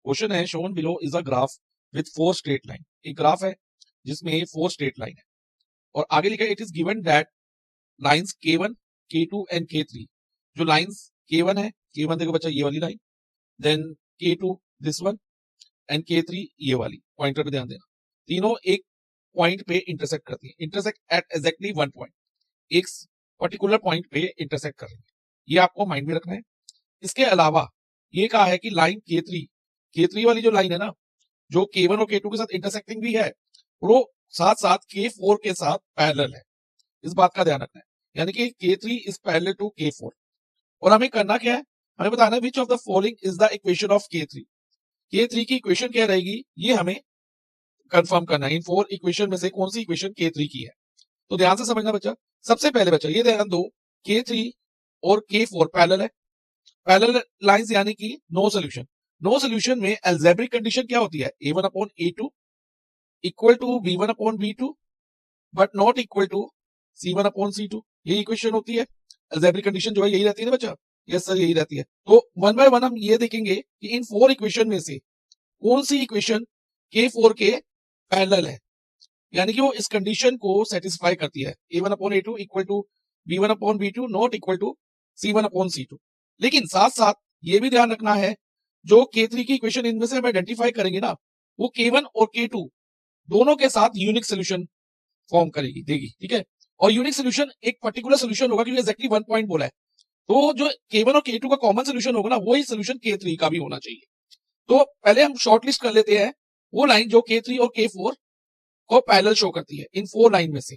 Question है shown below is a graph with 4 straight line. एक graph है जिसमें 4 स्ट्रेट लाइन है और आगे लिखा है it is given that lines K1, K2 and K3। जो लाइंस K1 है, K1 देखो बच्चा ये वाली line, then K2 this one and K3 ये वाली। पॉइंटर पे ध्यान देना, तीनों एक पॉइंट पे इंटरसेक्ट करती है, intersect at exactly one point, एक पर्टिकुलर पॉइंट पे इंटरसेक्ट कर रही है। ये आपको माइंड में रखना है। इसके अलावा ये कहा है कि लाइन K3 वाली जो लाइन है ना, जो K1 और K2 के साथ इंटरसेक्टिंग भी है, वो साथ साथ K4 के साथ पैरेलल है। इस बात का ध्यान रखना है, यानी कि K3 is parallel to K4। और हमें करना क्या है, हमें बताना है which of the following is the equation of K3। K3 की इक्वेशन क्या रहेगी, ये हमें कंफर्म करना है। इन 4 इक्वेशन में से कौन सी इक्वेशन K3 की है। तो ध्यान से समझना बच्चा। सबसे पहले बच्चा ये ध्यान दो, K3 और K4 पैरेलल है, पैरेलल लाइंस यानी कि नो सोल्यूशन। नो सोल्यूशन में अलजेब्रिक कंडीशन क्या होती है, A1 upon A2 equal to B1 upon B2 but not equal to C1 upon C2। ये इक्वेशन होती है। अलजेब्रिक कंडीशन जो है यही रहती है ना बच्चा। यस सर यही रहती है। तो वन बाय वन हम ये देखेंगे कि इन 4 इक्वेशन में से कौन सी इक्वेशन K4 के पैरेलल है, यानी कि वो इस कंडीशन को सेटिस्फाई करती है। A1 upon A2 equal to B1 upon B2 not equal to C1 upon C2। लेकिन साथ साथ ये भी ध्यान रखना है, जो K3 की इक्वेशन इनमें से हम आइडेंटिफाई करेंगे ना, वो K1 और K2 दोनों के साथ यूनिक सोल्यूशन फॉर्म करेगी, देगी, ठीक है। और यूनिक सोल्यूशन एक पर्टिकुलर सोल्यूशन होगा, क्योंकि एक्जेक्टली वन पॉइंट बोला है। तो जो K1 और K2 का कॉमन सोल्यूशन होगा ना, वही सोल्यूशन K3 का भी होना चाहिए। तो पहले हम शॉर्टलिस्ट कर लेते हैं वो लाइन जो K3 और K4 को पैरेलल शो करती है इन 4 लाइन में से।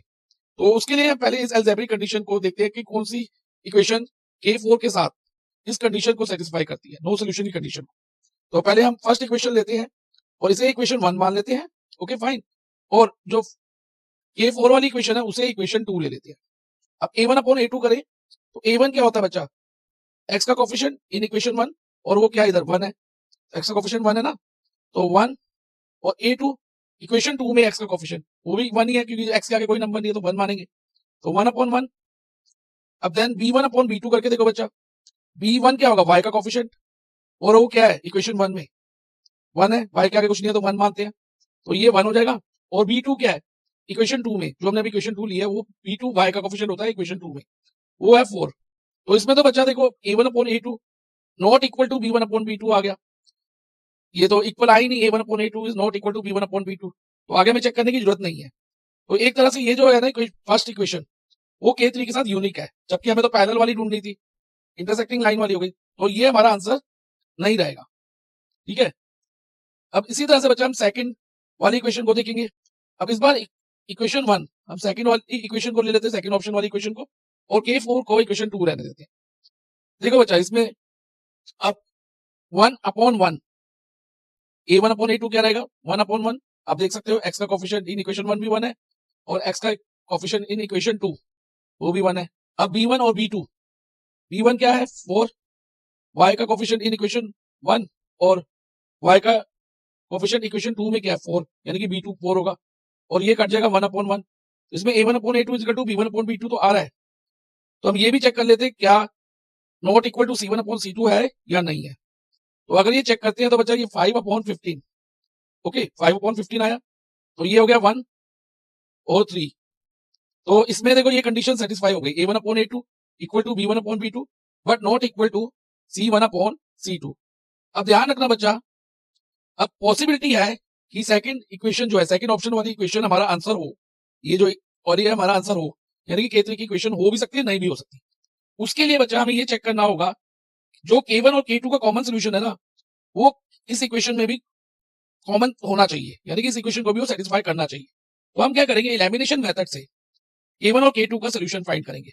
तो उसके लिए हम पहले इस अलजेब्रिक कंडीशन को देखते हैं कि कौन सी इक्वेशन K4 के साथ इस कंडीशन को सेटिस्फाई करती है, नो सोल्यूशन की कंडीशन को। तो पहले हम फर्स्ट इक्वेशन लेते हैं और इसे इक्वेशन 1 मान लेते हैं, ओके फाइन। और जो K4 वाली इक्वेशन है उसे इक्वेशन 2 ले लेते हैं। अब A1 अपॉन A2 करें तो A1 क्या होता है बच्चा, x का कोफिशिएंट इन इक्वेशन 1, और वो क्या इधर 1 है, x का कोफिशिएंट 1 है ना, तो 1। और A2 इक्वेशन 2 में x का कोफिशिएंट वो भी 1 ही है, क्योंकि x के आगे कोई नंबर नहीं है तो 1 मानेंगे, तो 1 अपॉन 1। अब देन B1 अपॉन B2 करके देखो बच्चा, B1 क्या होगा, y का कोफिशिएंट, और वो क्या है इक्वेशन 1 में 1 है, y के आगे कुछ नहीं है तो 1 मानते हैं, तो ये 1 हो जाएगा। और B2 क्या है इक्वेशन 2 में, जो हमने अभी इक्वेशन 2 लिया है, वो B2 y का कोफिशिएंट होता है इक्वेशन 2 में, वो है 4। तो इसमें तो बच्चा देखो A1 upon A2 not equal to B1 upon B2 आ गया, ये तो इक्वल आई नहीं, A1 upon A2 is not equal to B1 upon B2, तो आगे में चेक करने की जरूरत नहीं है। तो एक तरह से ये जो है ना फर्स्ट इक्वेशन वो K3 के साथ यूनिक है, जबकि हमें तो पैरेलल वाली ढूंढनी थी, इंटरसेक्टिंग लाइन वाली हो गई, तो ये हमारा आंसर नहीं रहेगा, ठीक है। अब इसी तरह से बच्चा हम सेकंड वाली इक्वेशन को देखेंगे। अब इस बार इक्वेशन 1 हम सेकंड वाली इक्वेशन को ले लेते हैं, सेकंड ऑप्शन वाली इक्वेशन को, और K4 को इक्वेशन 2 रहने देते हैं। देखो बच्चा इसमें अब 1 अपॉन 1 A1 अपॉन A2 क्या रहेगा, 1 अपॉन 1। आप देख सकते हो x का कोफिशिएंट इन इक्वेशन 1 भी 1 है, और x का कोफिशिएंट इन इक्वेशन 2 वो भी 1 है। अब B1 और B2, B1 क्या है 4, y का कोफिशिएंट इन इक्वेशन 1 और y का कोफिशिएंट इक्वेशन 2 में क्या है 4, यानी कि B2 4 होगा, और ये कट जाएगा 1 अपॉन 1। इसमें A1 upon A2 is equal to B1 upon B2 तो आ रहा है। तो हम ये भी चेक कर लेते हैं क्या not equal to C1 upon C2 है या नहीं है। तो अगर ये चेक करते हैं तो बच्चा ये 5 अपॉन 15, ओके 5 अपॉन 15 आया, तो ये हो गया 1 और 3। तो इसमें देखो ये कंडीशन सेटिस्फाई हो गई, A1 upon A2 equal to B1 upon B2 but not equal to C1 upon C2। अब ध्यान रखना बच्चा, अब पॉसिबिलिटी है कि सेकंड इक्वेशन जो है, सेकंड ऑप्शन वाली इक्वेशन हमारा आंसर हो, ये जो और ये हमारा आंसर हो, यानी कि K3 की इक्वेशन हो भी सकती है नहीं भी हो सकती। उसके लिए बच्चा हमें ये चेक करना होगा जो K1 और K2 का कॉमन सोल्यूशन है ना, वो इस इक्वेशन में भी कॉमन होना चाहिए, यानी कि इस इक्वेशन को भी वो सेटिस्फाई करना चाहिए। तो हम क्या करेंगे, एलिमिनेशन मेथड से K1 और K2 का सोल्यूशन फाइंड करेंगे।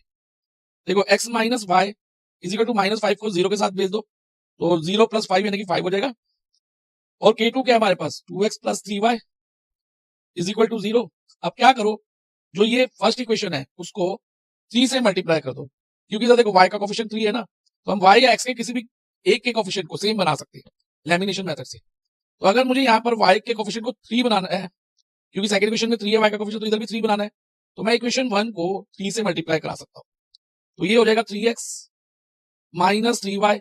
देखो x minus y is equal to -5 को 0 के साथ भेज दो, तो 0 प्लस 5 यानी कि 5 हो जाएगा। और K2 क्या है हमारे पास 2x plus 3y is equal to 0। अब क्या करो, जो ये फर्स्ट इक्वेशन है उसको 3 से मल्टीप्लाई कर दो, क्योंकि तो देखो y का कोफिशिएंट 3 है ना, तो हम y या x के किसी भी एक के कोफिशिएंट को सेम बना सकते हैं लेमिनेशन मेथड से। तो अगर मुझे यहाँ पर y के कोफिशिएंट को 3 बनाना है, क्योंकि सेकंड इक्वेशन में 3 है y का कोफिशिएंट, तो इधर भी 3 बनाना है, तो मैं इक्वेशन 1 को 3 से मल्टीप्लाई करा सकता हूँ। तो ये हो जाएगा 3x minus 3y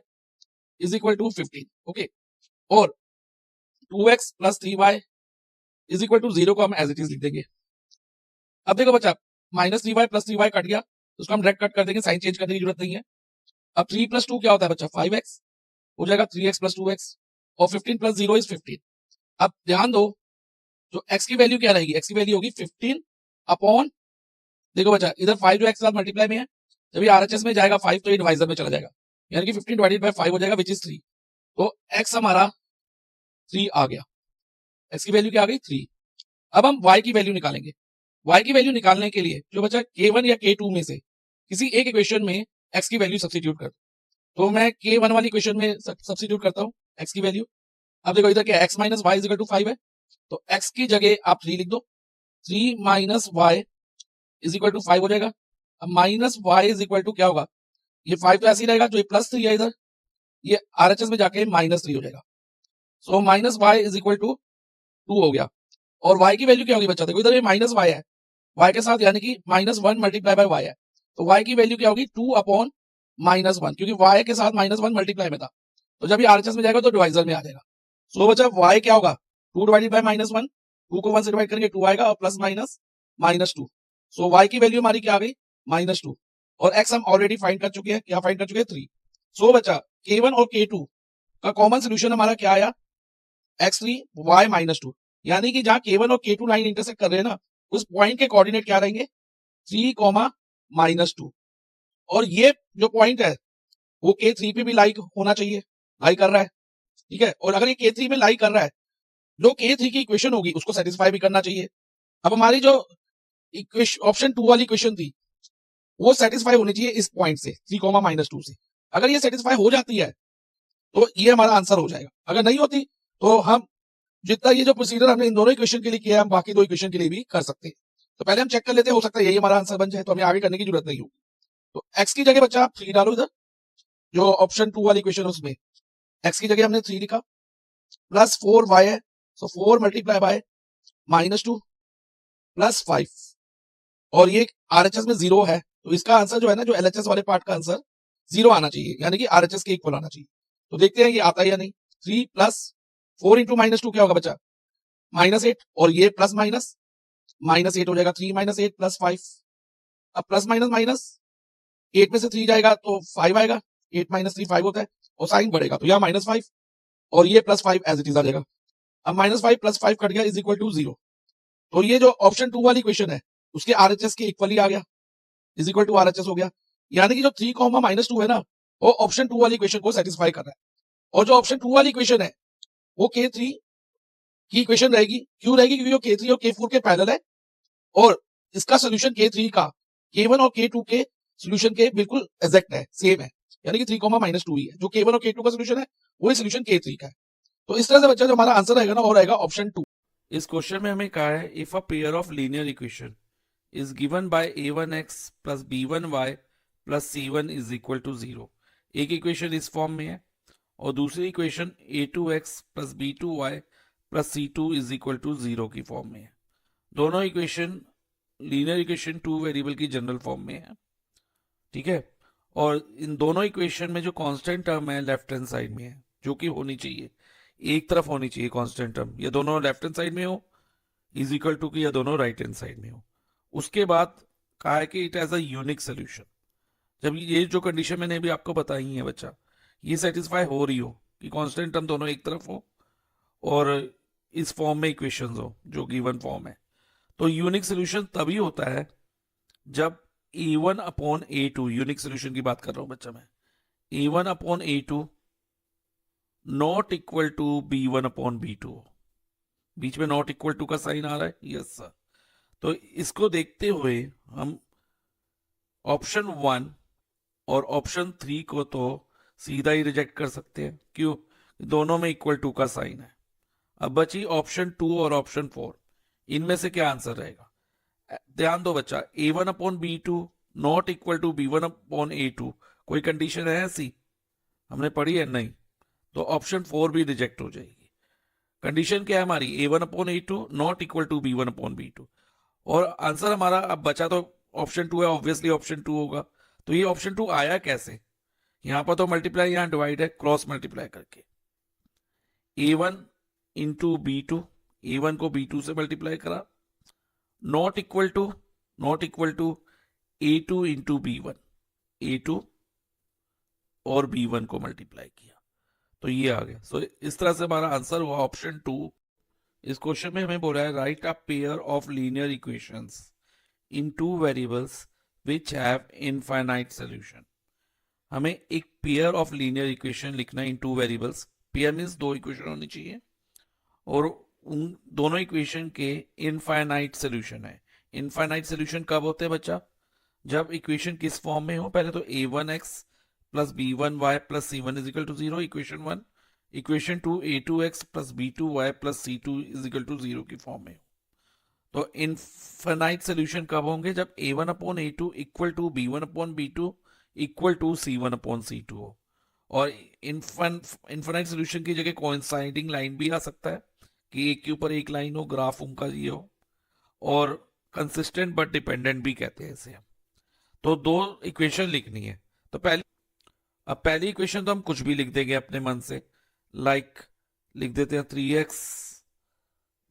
is equal to 15, okay. और 2x plus 3y is equal to 0 को हम एज इट इज लिख देंगे। अब देखो बच्चा, minus 3y plus 3y cut गया, उसको हम डायरेक्ट कट कर देंगे, साइन चेंज करने की जरूरत नहीं है। अब 3 प्लस 2 क्या होता है बच्चा, 5x हो जाएगा, 3x प्लस 2x, और 15 प्लस 0 इज 15। अब ध्यान दो, जो x की वैल्यू क्या रहेगी, x की वैल्यू होगी 15 अपॉन, देखो बच्चा इधर 5 जो x के साथ मल्टीप्लाई में है, जब ये RHS में जाएगा 5 तो ये डिवाइजर में चला जाएगा, यानी कि 15 डिवाइडेड बाय 5 हो जाएगा विच इज 3। तो x हमारा 3 आ गया, x की वैल्यू क्या आ गई 3। अब हम y की वैल्यू निकालेंगे। y की वैल्यू निकालने के लिए जो बच्चा k1 या k2 में से किसी एक इक्वेशन में x की वैल्यू सब्स्टिट्यूट कर, तो मैं k1 वाली इक्वेशन में सब्स्टिट्यूट करता हूँ x की वैल्यू। अब देखो इधर क्या x minus y is equal to 5 है, तो x की जगह आप 3 लिख दो, 3 minus y is equal to 5 हो जाएगा। अब minus y is equal to क्या होगा, ये 5 तो ऐसे ही रहेगा, जो ये प्लस 3 है इधर ये RHS में जाके माइनस 3 हो जाएगा। So minus y is equal to 2 हो गया। और y की वैल्यू क्या होगी बच्चा, देखो इधर ये माइनस वाई है, y के साथ यानी कि -1 मल्टीप्लाई बाय y है, तो y की वैल्यू क्या होगी 2 अपॉन -1, क्योंकि y के साथ -1 मल्टीप्लाई में था, तो जब ये RHS में जाएगा तो डिवाइजर में आ जाएगा। सो बच्चा y क्या होगा 2 डिवाइडेड बाय -1, 2 को 1 से डिवाइड करेंगे 2 आएगा, और प्लस माइनस -2, सो y की वैल्यू हमारी क्या आ गई -2, और x हम ऑलरेडी फाइंड कर चुके हैं, क्या फाइंड कर चुके हैं 3। सो बच्चा k1 और k2 का कॉमन सोल्यूशन हमारा क्या आया x3 y -2, यानी कि जहां k1 और k2 लाइन इंटरसेक्ट कर रहे हैं ना, उस पॉइंट के कोऑर्डिनेट क्या रहेंगे 3, -2, और ये जो पॉइंट है वो k3 पे भी लाइक होना चाहिए, लाइक कर रहा है, ठीक है। और अगर ये k3 में लाइक कर रहा है, जो k3 की इक्वेशन होगी उसको सेटिस्फाई भी करना चाहिए। अब हमारी जो ऑप्शन 2 वाली इक्वेशन थी वो सेटिस्फाई होनी चाहिए इस पॉइंट से 3, -2 से। अगर ये सेटिस्फाई हो जाती है तो ये हमारा आंसर हो जाएगा, अगर नहीं होती तो हम जितना ये जो प्रोसीजर हमने इन दोनों इक्वेशन के लिए किया है, हम बाकी दो इक्वेशन के लिए भी कर सकते हैं। तो पहले हम चेक कर लेते हैं, हो सकता है यही हमारा आंसर बन जाए, तो हमें आगे करने की जरूरत नहीं होगी। तो x की जगह बच्चा आप 3 डालो इधर, जो ऑप्शन 2 वाली इक्वेशन है उसमें x की जगह हमने 3 लिखा, प्लस 4y है, सो 4 मल्टीप्लाई बाय -2 प्लस 5, और ये RHS में 0 है, तो इसका आंसर जो है ना, जो LHS वाले पार्ट का आंसर 0 आना चाहिए, यानी कि RHS के इक्वल आना चाहिए। तो देखते हैं ये आता है या नहीं। 3 प्लस 4 इंटू -2 क्या होगा बच्चा -8, और ये प्लस माइनस -8 हो जाएगा, 3 -8 प्लस 5। अब प्लस माइनस माइनस 8 में से 3 जाएगा तो 5 आएगा, 8 -3 5 होता है, और साइन बढ़ेगा तो यहाँ -5, और ये +5 एज इट इज आ जाएगा। अब -5 प्लस 5 कट गया इज इक्वल टू 0, तो ये जो ऑप्शन 2 वाली क्वेश्चन है उसके RHS के इक्वल ही आ गया, इज इक्वल टू RHS हो गया, यानी कि जो 3, -2 है ना, वो ऑप्शन 2 वाली क्वेश्चन को सेटिस्फाई कर रहा है। और जो ऑप्शन 2 वाली क्वेश्चन है वो k3 की इक्वेशन रहेगी, क्यों रहेगी, क्योंकि वो k3 और k4 के पैरेलल है, और इसका सोल्यूशन k3 का k1 और k2 के सोल्यूशन के बिल्कुल एग्जैक्ट है, सेम है, यानी कि 3, -2 ही है, जो k1 और k2 का सोल्यूशन है वही सोल्यूशन k3 का है। तो इस तरह से बच्चा जो हमारा आंसर रहेगा ना, वो रहेगा ऑप्शन 2। इस क्वेश्चन में हमें कहा है if a pair of linear equation is given by a1x plus b1y plus c1 is equal to 0। एक इक्वेशन इस फॉर्म में है और दूसरी equation a2x plus b2y plus c2 is equal to 0 की फॉर्म में है। दोनों इक्वेशन लीनियर इक्वेशन 2 वेरिएबल की जनरल फॉर्म में है, ठीक है। और इन दोनों इक्वेशन में जो कांस्टेंट टर्म है लेफ्ट हैंड साइड में है, जो कि होनी चाहिए, एक तरफ होनी चाहिए कांस्टेंट टर्म, या दोनों लेफ्ट हैंड साइड में हो इज इक्वल टू की, या दोनों राइट हैंड साइड में हो। उसके बाद कहा है कि it has a unique solution. जब ये जो कंडीशन मैंने अभी आपको बताई है बच्चा, ये सेटिस्फाई हो रही हो कि कांस्टेंट टर्म दोनों एक तरफ हो और इस फॉर्म में इक्वेशंस हो जो गिवन फॉर्म है, तो यूनिक सोल्यूशन तभी होता है जब a1 upon a2, unique solution की बात कर रहा हूं बच्चा मैं, a1 upon a2 not equal to b1 upon b2। बीच में नॉट इक्वल टू का साइन आ रहा है, यस सर। तो इसको देखते हुए हम ऑप्शन 1 और ऑप्शन 3 को तो सीधा ही रिजेक्ट कर सकते हैं, क्यों, दोनों में इक्वल टू का साइन है। अब बची ऑप्शन 2 और ऑप्शन 4, इनमें से क्या आंसर रहेगा। ध्यान दो बच्चा, a1 upon b2 not equal to b1 upon a2, कोई कंडीशन है ऐसी, हमने पढ़ी है नहीं, तो ऑप्शन 4 भी रिजेक्ट हो जाएगी। कंडीशन क्या है हमारी, a1 upon a2 not equal to b1 upon b2, और आंसर हमारा अब बचा तो ऑप्शन 2 है, ऑब्वियसली ऑप्शन 2 होगा। तो ये ऑप्शन 2 आया कैसे, यहां पर तो मल्टीप्लाई, यहां डिवाइड है, क्रॉस मल्टीप्लाई करके a1 इंटू B2, A1 को B2 से मल्टीप्लाई करा, not equal to A2 into B1, A2 और B1 को मल्टीप्लाई किया, तो ये आ गया। सो इस तरह से हमारा आंसर हुआ ऑप्शन 2। इस क्वेश्चन में हमें बोला है right a pair of linear equations in two variables which have infinite solution. हमें एक पेयर ऑफ लीनियर इक्वेशन लिखना है इन टू वेरिएबल्स। पेयर मींस दो इक्वेशन होनी चाहिए और उन दोनों इक्वेशन के इनफाइनाइट सॉल्यूशन है। इनफाइनाइट सॉल्यूशन कब होते हैं बच्चा? जब इक्वेशन किस फॉर्म में हो, पहले तो a1x plus b1y plus c1 is equal to 0 equation 1, equation 2 a2x plus b2y plus c2 is equal to 0 की फॉर्म में हो। तो इनफाइनाइट सॉल्यूशन कब होंगे? जब a1 upon a2 equal to b1 upon b2 equal to c1 upon c2 हो। और infinite solution की जगह कोइंसाइडिंग लाइन भी आ सकता है कि एक के ऊपर एक लाइन हो, ग्राफ उनका ये हो, और कंसिस्टेंट बट डिपेंडेंट भी कहते हैं इसे हम। तो दो इक्वेशन लिखनी है। तो पहली इक्वेशन तो हम कुछ भी लिख देंगे अपने मन से, लाइक लिख देते हैं 3x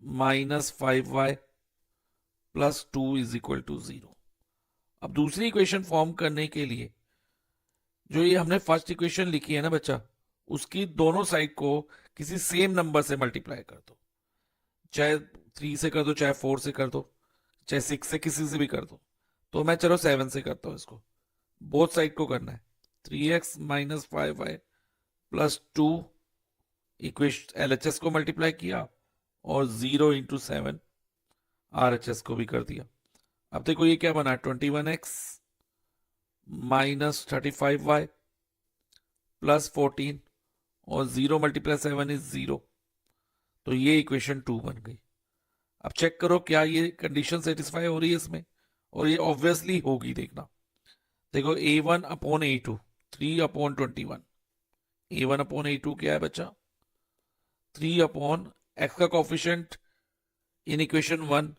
minus 5y plus 2 is equal to 0। अब दूसरी इक्वेशन फॉर्म करने के लिए जो ये हमने फर्स्ट इक्वेशन लिखी है ना बच्चा, उसकी दोनों साइड को किसी सेम नंबर से मल्टीप्लाई कर दो, चाहे 3 से कर दो, चाहे 4 से कर दो, चाहे 6 से, किसी से भी कर दो। तो मैं चलो 7 से करता हूं इसको। बोथ साइड को करना है 3x minus 5y plus 2 equation LHS को मल्टीप्लाई किया और 0 इंटू 7 RHS को भी कर दिया। अब देखो ये क्या बना, 21x माइनस 35y प्लस 14 और 0 मल्टीप्लाई 7 इज 0। तो ये इक्वेशन 2 बन गई। अब चेक करो क्या ये कंडीशन सेटिस्फाई हो रही है इसमें, और ये ऑब्वियसली होगी। देखना, देखो a1 upon a2 3 upon 21, a1 upon a2 क्या है बच्चा? 3 अपॉन x का कोफिशिएंट इन इक्वेशन 1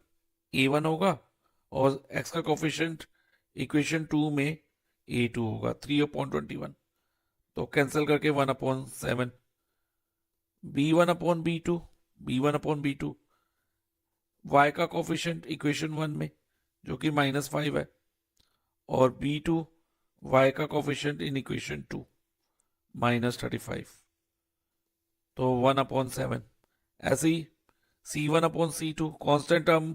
a1 होगा और x का कोफिशिएंट इक्वेशन 2 में a2 होगा, 3 अपॉन 21। तो कैंसिल करके 1 upon 7, b1 upon b2, b1 upon b2, y का कोफिशिएंट इक्वेशन 1 में जो कि -5 है, और b2 y का कोफिशिएंट इन इक्वेशन 2 -35, तो 1 अपॉन 7। ऐसे ही c1 upon c2 constant term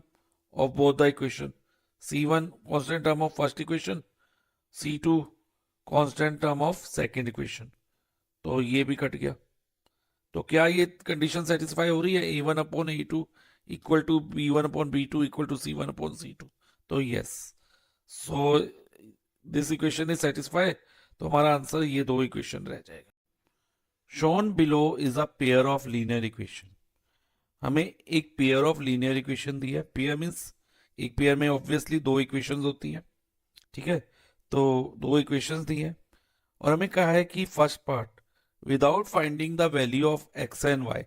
of both the equation, c1 constant term of first equation, c2 constant term of second equation, तो ये भी कट गया। तो क्या ये कंडीशन सेटिस्फाई हो रही है? a1 upon a2 equal to b1 upon b2 equal to c1 upon c2, तो yes, so this equation is satisfy. तो हमारा आंसर ये दो इक्वेशन रह जाएगा। Shown below is a pair of linear equation. हमें एक पेयर ऑफ लीनियर इक्वेशन दी है। पेयर मीन्स एक पेयर में ऑब्वियसली दो इक्वेशंस होती हैं, ठीक है? तो दो इक्वेशंस दी हैं और हमें कहा है कि first part without finding the value of x and y,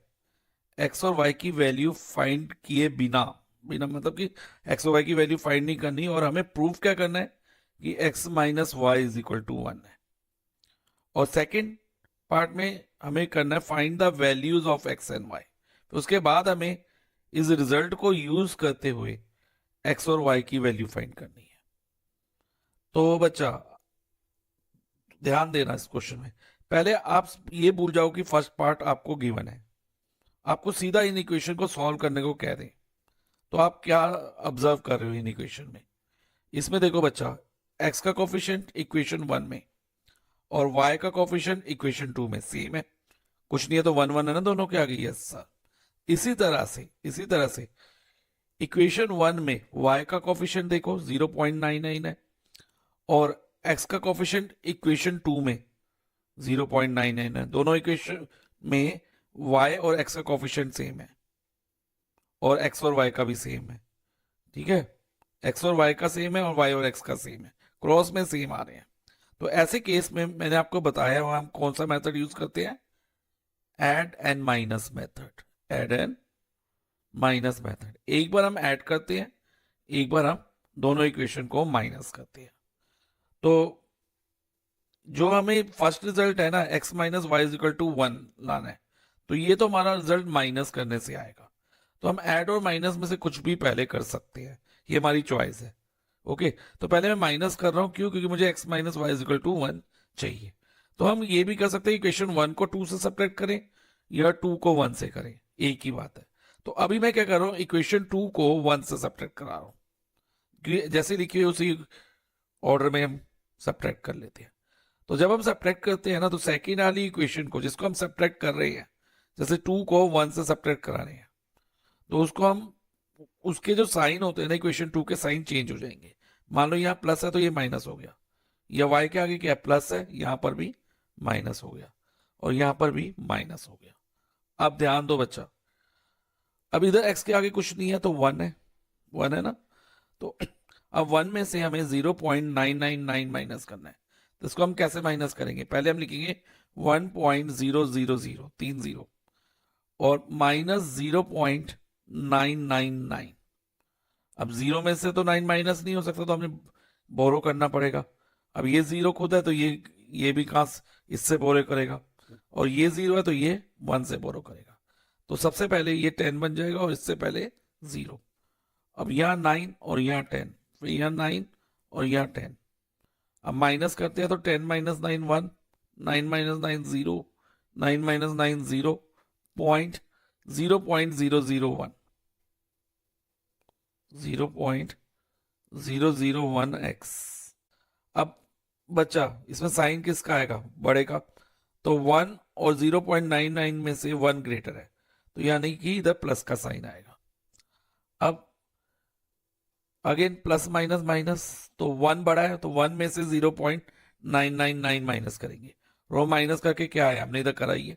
x और वाई की वैल्यू फाइंड किए बिना मतलब कि एक्स और वाई की वैल्यू फाइंड नहीं करनी, और हमें प्रूफ क्या करना है कि x minus y is equal to 1 है। और सेकेंड पार्ट में हमें करना है find the values of x and y. तो उसके बाद हमें इस रिजल्ट को यूज करते हुए एक्स और वाई की वैल्यू फाइंड करनी है। तो बच्चा ध्यान देना इस क्वेश्चन में, पहले आप ये भूल जाओ कि फर्स्ट पार्ट आपको गिवन है, आपको सीधा इन इक्वेशन को सॉल्व करने को कह दें, तो आप क्या ऑब्जर्व कर रहे हो इन इक्वेशन में? इसमें देखो बच्चा, x का कोफिशिएंट इक्वेशन 1 में और y का कोफिशिएंट इक्वेशन 2 में सेम है, कुछ नहीं है तो 1 1 है ना दोनों के आगे, यस सर। इसी तरह से इक्वेशन 1 में y का कोफिशिएंट देखो 0.99 है और x का कोफिशिएंट इक्वेशन 2 में 0.99 है। दोनों इक्वेशन में y और x का कोफिशिएंट सेम है और x और y का भी सेम है, ठीक है? x और y का सेम है और y और x का सेम है, क्रॉस में सेम आ रहे हैं। तो ऐसे केस में मैंने आपको बताया हम कौन सा मेथड यूज करते हैं, add and minus method. Add and minus method, एक बार हम ऐड करते हैं, एक बार हम दोनों इक्वेशन को माइनस करते हैं। तो जो हमें फर्स्ट रिजल्ट है ना, x minus y is equal to 1 लाना है, तो ये तो हमारा रिजल्ट माइनस करने से आएगा। तो हम ऐड और माइनस में से कुछ भी पहले कर सकते हैं, ये हमारी चॉइस है। ओके, तो पहले मैं माइनस कर रहा हूं, क्यों? क्योंकि मुझे x minus y is equal to 1 चाहिए। तो हम ये भी कर सकते हैं, इक्वेशन 1 को 2 से सब्ट्रैक्ट करें या 2 को 1 से करें, एक ही बात है। तो अभी मैं क्या कर रहा हूं, इक्वेशन 2 को 1 से सब्ट्रैक्ट करा रहा हूं, क्योंकि जैसे लिखी हुई उसी ऑर्डर में हम सब्ट्रैक्ट कर लेते हैं। तो जब हम सब्ट्रैक्ट करते हैं ना, तो सेकेंड वाली इक्वेशन को जिसको हम सब्ट्रैक्ट कर रहे हैं, जैसे 2 को 1 से सब्ट्रैक्ट करा रहे हैं, तो उसको हम, उसके जो साइन होते हैं ना इक्वेशन 2 के, साइन चेंज हो जाएंगे। मान लो यहाँ प्लस है तो ये माइनस हो गया, या y के आगे क्या प्लस है, यहां पर भी माइनस हो गया, और यहां पर भी माइनस हो गया। अब ध्यान दो बच्चा, अब इधर x के आगे कुछ नहीं है तो 1 है, 1 है ना। तो अब 1 में से हमें 0.999 माइनस करना है। तो इसको हम कैसे माइनस करेंगे, पहले हम लिखेंगे 1.00030 और माइनस 0.999। अब 0 में से तो 9 माइनस नहीं हो सकता, तो हमें बोरो करना पड़ेगा। अब ये 0 खुद है तो ये भी कहां इससे बोरो करेगा, और ये 0 है तो ये 1 से बोरो करेगा। तो सबसे पहले ये 10 बन जाएगा और इससे पहले 0। अब यहाँ 9 और यहाँ 10, फिर यहाँ 9 और यहाँ 10। अब माइनस करते हैं तो 10 माइनस 9 1, 9 माइनस 9 0, 9 माइनस 9 0, 0.0001, 0.001x। अब बच्चा इसमें साइन किसका आएगा, बड़े का। तो 1 और 0.99 में से 1 ग्रेटर है, तो यानी कि इधर प्लस का साइन आएगा। अब अगेन प्लस माइनस माइनस, तो 1 बड़ा है तो 1 में से 0.999 माइनस करेंगे, रो माइनस करके क्या है, हमने इधर कराई है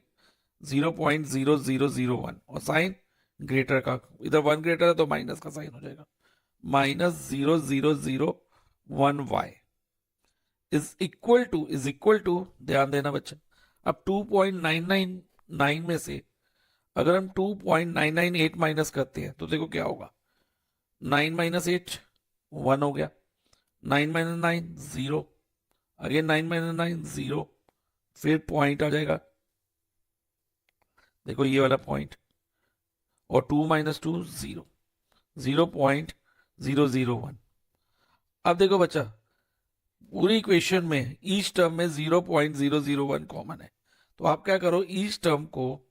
0.0001, और साइन ग्रेटर का, इधर 1 ग्रेटर है तो माइनस का साइन हो जाएगा, -0001y इज इक्वल टू, ध्यान देना बच्चा। अब 2.999 में से अगर हम 2.998 माइनस करते हैं तो देखो क्या होगा, 9 माइनस 8 1 हो गया, 9 माइनस 9 0, अगेन 9 माइनस 9 0, फिर पॉइंट आ जाएगा, देखो ये वाला पॉइंट, और 2 माइनस 2 0, 0.001। अब देखो बच्चा, पूरी इक्वेशन में ईच टर्म में 0.001 कॉमन है, तो आप क्या करो, ईच टर्म को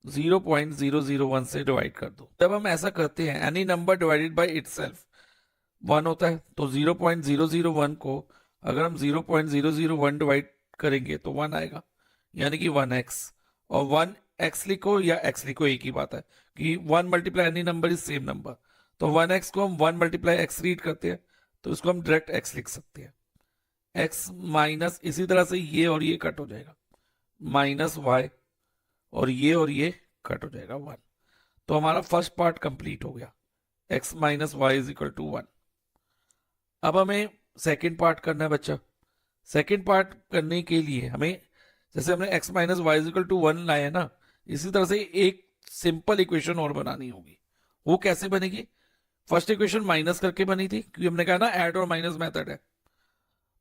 0.001 से डिवाइड कर दो। जब हम ऐसा करते हैं, any number divided by itself 1 होता है, तो 0.001 को अगर हम 0.001 डिवाइड करेंगे तो 1 आएगा, यानी कि 1x। और 1x लिखो या x लिखो, एक ही बात है कि 1 multiply any number is same number. तो 1x को हम 1 मल्टीप्लाई x रीड करते हैं, तो इसको हम डायरेक्ट x लिख सकते हैं, x माइनस, इसी तरह से ये और ये कट हो जाएगा, माइनस y, और ये कट हो जाएगा 1। तो हमारा फर्स्ट पार्ट कंप्लीट हो गया, x minus y is equal to 1। अब हमें सेकेंड पार्ट करना है बच्चा। सेकेंड पार्ट करने के लिए हमें, जैसे हमने x minus y is equal to 1 लाया ना, इसी तरह से एक सिंपल इक्वेशन और बनानी होगी। वो कैसे बनेगी, फर्स्ट इक्वेशन माइनस करके बनी थी, क्योंकि हमने कहा ना ऐड और माइनस मेथड है।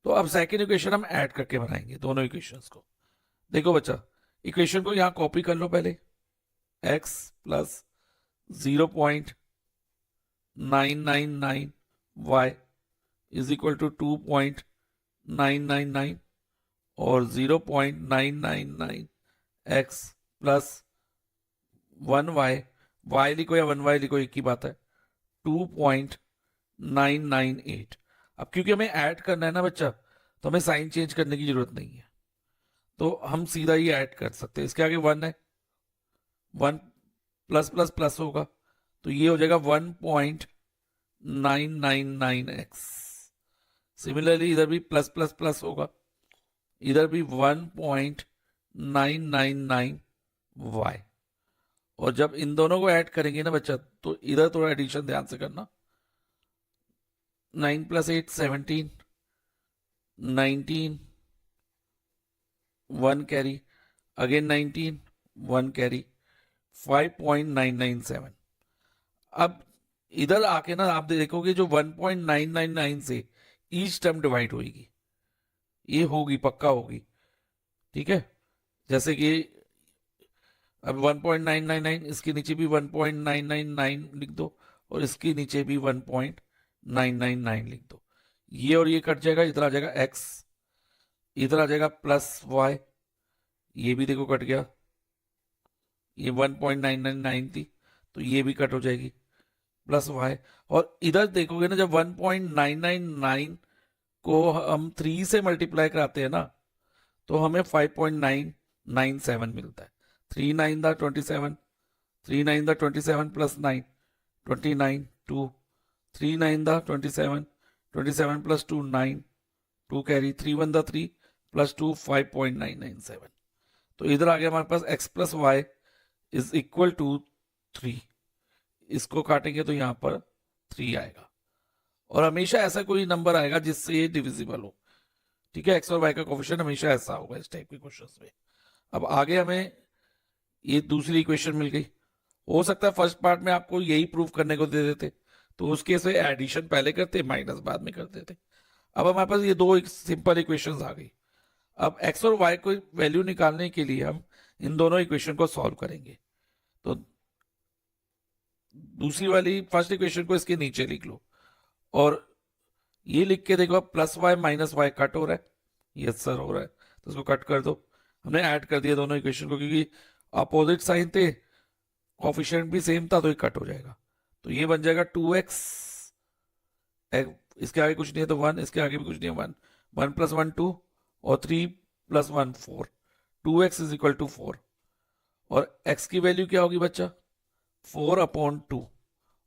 तो अब सेकेंड इक्वेशन हम ऐड करके बनाएंगे दोनों इक्वेशंस को। देखो बच्चा, इक्वेशन को यहां कॉपी कर लो पहले, x plus 0.999y is equal to 2.999 और 0.999x प्लस 1y, y लिखो या 1y लिखो, एक ही बात है, 2.998। अब क्योंकि हमें ऐड करना है ना बच्चा, तो हमें साइन चेंज करने की जरूरत नहीं है, तो हम सीधा ही ऐड कर सकते हैं। इसके आगे 1 है, 1 प्लस प्लस प्लस होगा, तो ये हो जाएगा 1.999x। सिमिलरली इधर भी प्लस प्लस प्लस होगा, इधर भी 1.999y। और जब इन दोनों को ऐड करेंगे ना बच्चा, तो इधर थोड़ा एडिशन ध्यान से करना, 9 प्लस 8 17, 19 1 कैरी, अगेन 19 1 कैरी, 5.997। अब इधर आके ना आप देखोगे जो 1.999 से ईच टर्म डिवाइड होगी, ये होगी, पक्का होगी, ठीक है। जैसे कि अब 1.999 इसके नीचे भी 1.999 लिख दो और इसके नीचे भी 1.999 लिख दो। ये और ये कट जाएगा, इधर आ जाएगा x, इधर आ जाएगा प्लस y, ये भी देखो कट गया, ये 1.999 थी तो ये भी कट हो जाएगी प्लस y। और इधर देखोगे ना, जब 1.999 को हम 3 से मल्टीप्लाई कराते हैं ना तो हमें 5.997 मिलता है। 3 9 दा 27, 3 9 दा 27 प्लस 9 29 2, 3 9 दा 27, 27 प्लस 2 9, 2 कैरी, 3 1 दा 3 प्लस 2 5.997। तो इधर आ गया हमारे पास x plus Y is equal to 3। इसको काटेंगे तो यहां पर 3 आएगा और हमेशा ऐसा कोई नंबर आएगा जिससे ये डिविजिबल हो। ठीक है, एक्स और वाई का कोफिशिएंट हमेशा ऐसा होगा इस टाइप के क्वेश्चंस में। अब आगे हमें ये दूसरी इक्वेशन मिल गई। हो सकता है फर्स्ट पार्ट में आपको यही प्रूव करने को दे देते तो उसके से एडिशन पहले करते, माइनस बाद में कर देते। अब हमारे पास ये दो सिंपल इक्वेशंस आ गई। अब एक्स और वाई को वैल्यू निकालने के लिए हम इन दोनों इक्वेशन को सॉल्व करेंगे। तो दूसरी वाली फर्स्ट इक्वेशन को इसके नीचे लिख लो और ये लिख के देखो plus y minus y cut हो रहा है, यस सर हो रहा है, तो इसको कट कर दो। हमने ऐड कर दिया दोनों इक्वेशन को क्योंकि अपोजिट साइन थे, कोफिशिएंट भी सेम था तो ये कट हो जाएगा। तो ये बन जाएगा 2x, इसके आगे कुछ नहीं है तो 1, इसके आगे भी कुछ नहीं है 1, 1 प्लस 1 2 और 3 plus 1 4, 2x is equal to 4। और x की वैल्यू क्या होगी बच्चा, 4/2,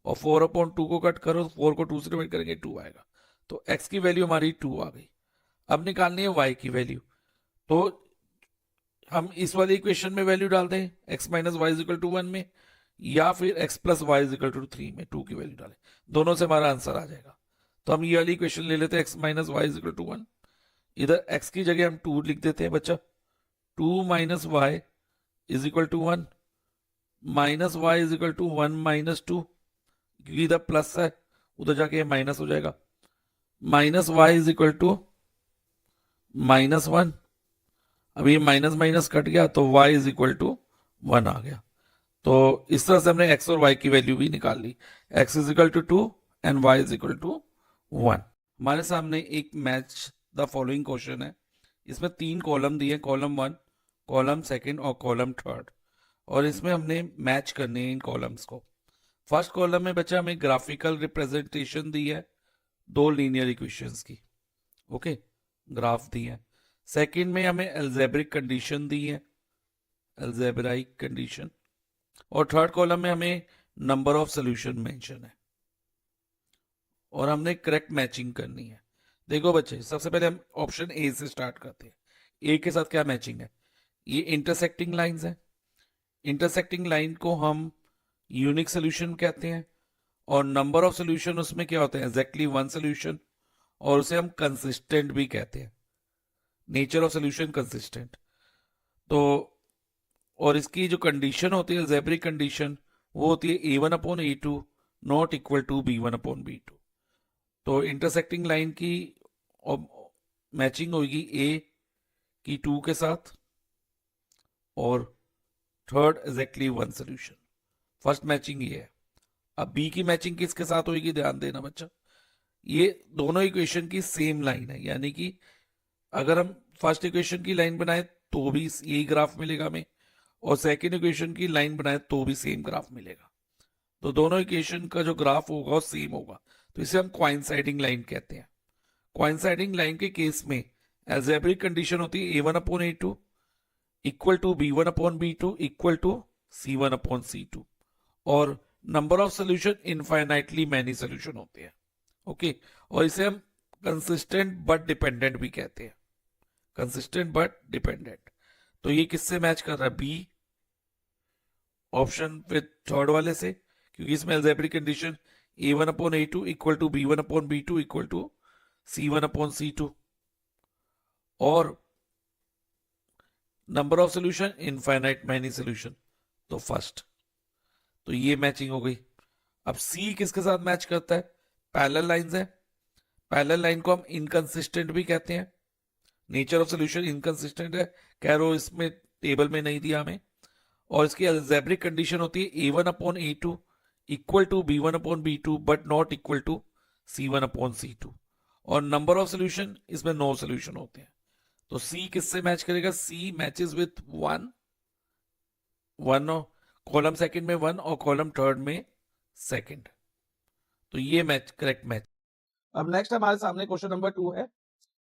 और 4/2 को कट करो, 4 को 2 से डिवाइड करेंगे 2 आएगा। तो x की वैल्यू हमारी 2 आ गई। अब निकालनी है y की वैल्यू, तो हम इस वाली इक्वेशन में वैल्यू डालते हैं x minus y is equal to 1 में, या फिर x plus Y is equal to 3 में 2 की वैल्यू डालें, दोनों से हमारा आंसर आ जाएगा। तो हम ये वाली इक्वेशन ले लेते हैं x minus y is equal to 1, इधर x की जगह हम 2 लिख देते हैं बच्चा, 2 minus y is equal to 1, minus y is equal to 1 minus 2, क्योंकि इधर प्लस है उधर जाके माइनस हो जाएगा, minus y is equal to minus 1। अब ये माइनस माइनस कट गया तो y इज इक्वल टू 1 आ गया। तो इस तरह से हमने x और y की वैल्यू भी निकाल ली, x is equal to 2 and y is equal to 1। हमारे सामने एक मैच द फॉलोइंग क्वेश्चन है। इसमें 3 कॉलम दिए, कॉलम 1, कॉलम 2 और कॉलम 3, और इसमें हमने मैच करने हैं इन कॉलम्स को। फर्स्ट कॉलम में बच्चा हमें ग्राफिकल रिप्रेजेंटेशन दी है 2 लीनियर इक्वेशंस की, ओके, ग्राफ दी है। सेकंड में हमें अलजेब्रिक कंडीशन दी है, अलजेब्राइक कंडीशन, और थर्ड कॉलम में हमें नंबर ऑफ सॉल्यूशन मेंशन है और हमने करेक्ट मैचिंग करनी है। देखो बच्चे, सबसे पहले हम ऑप्शन ए से स्टार्ट करते हैं। ए के साथ क्या मैचिंग है, ये इंटरसेक्टिंग लाइंस है, इंटरसेक्टिंग लाइन को हम यूनिक सोल्यूशन कहते हैं, और नंबर ऑफ सोल्यूशन उसमें क्या होते हैं, एग्जैक्टली 1 सोल्यूशन, और उसे हम कंसिस्टेंट भी कहते हैं, नेचर ऑफ सोल्यूशन कंसिस्टेंट। तो और इसकी जो कंडीशन होती है अलजेब्रिक कंडीशन, वो होती है a1/a2 not equal to b1/b2। तो इंटरसेक्टिंग लाइन की मैचिंग होगी a की 2 के साथ, और third exactly 1 solution. First matching ये है। अब बी की मैचिंग किसके साथ होगी, ध्यान देना बच्चा, ये दोनों इक्वेशन की सेम लाइन है, यानी कि अगर हम फर्स्ट इक्वेशन की लाइन बनाए तो भी यही ग्राफ मिलेगा हमें, और सेकेंड इक्वेशन की लाइन बनाए तो भी सेम ग्राफ मिलेगा। तो दोनों इक्वेशन का जो ग्राफ होगा वो सेम होगा, तो इसे हम कोइंसाइडिंग लाइन कहते हैं। कोइंसाइडिंग लाइन के केस में अलजेब्रिक कंडीशन होती है a1/a2 equal to b1/b2 equal to c1/c2, और number of solution infinitely many solution होते हैं, ओके। और इसे हम कंसिस्टेंट बट डिपेंडेंट भी कहते हैं, कंसिस्टेंट बट डिपेंडेंट। तो ये किससे मैच कर रहा है, बी ऑप्शन विद थर्ड वाले से, क्योंकि इसमें algebraic condition a1/a2 equal to b1/b2 equal to c1/c2, और number of solution infinite many solution, तो फर्स्ट। तो ये मैचिंग हो गई। अब सी किसके साथ मैच करता है, पैरेलल लाइंस है, पैरेलल लाइन को हम इनकंसिस्टेंट भी कहते हैं, नेचर ऑफ सोल्यूशन इनकंसिस्टेंट है, कैरो इसमें टेबल में नहीं दिया हमें, और इसकी अलजेब्रिक कंडीशन होती है a1/a2 equal to b1/b2 but not equal to c1/c2, और नंबर ऑफ सोल्यूशन इसमें 9 सोल्यूशन होते हैं। तो C किससे मैच करेगा? C matches with 1 column second में 1 और कॉलम थर्ड में सेकंड। तो ये मैच करेक्ट मैच। अब नेक्स्ट हमारे सामने क्वेश्चन नंबर 2 है।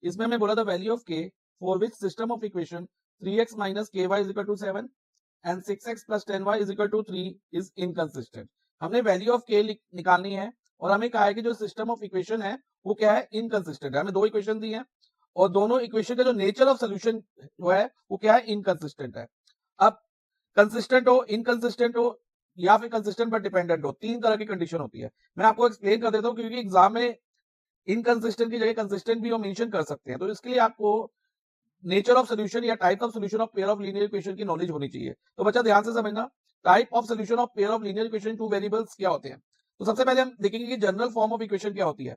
इसमें हमें बोला था value of k for which system of equation 3x minus ky is equal to 7 and 6x plus 10y is equal to 3 is inconsistent। हमने वैल्यू ऑफ k निकालनी है और हमें कहा है कि जो सिस्टम ऑफ इक्वेशन है वो क्या है? इनकंसिस्टेंट है। हमें दो इक्वेशन दी है और दोनों इक्वेशन का जो नेचर ऑफ सोल्यूशन जो है वो क्या है? इनकंसिस्टेंट है। अब कंसिस्टेंट हो, इनकंसिस्टेंट हो या फिर कंसिस्टेंट बट डिपेंडेंट हो, तीन तरह की कंडीशन होती है। मैं आपको एक्सप्लेन कर देता हूँ क्योंकि एग्जाम में इनकंसिस्टेंट की जगह कंसिस्टेंट भी हम मेंशन कर सकते हैं। तो इसके लिए आपको नेचर ऑफ सोल्यूशन या type of solution of pair of linear equation की नॉलेज होनी चाहिए। तो बच्चा ध्यान से समझना, type of solution of pair of linear equation two variables क्या होते हैं। तो सबसे पहले हम देखेंगे कि जनरल फॉर्म ऑफ इक्वेशन क्या होती है।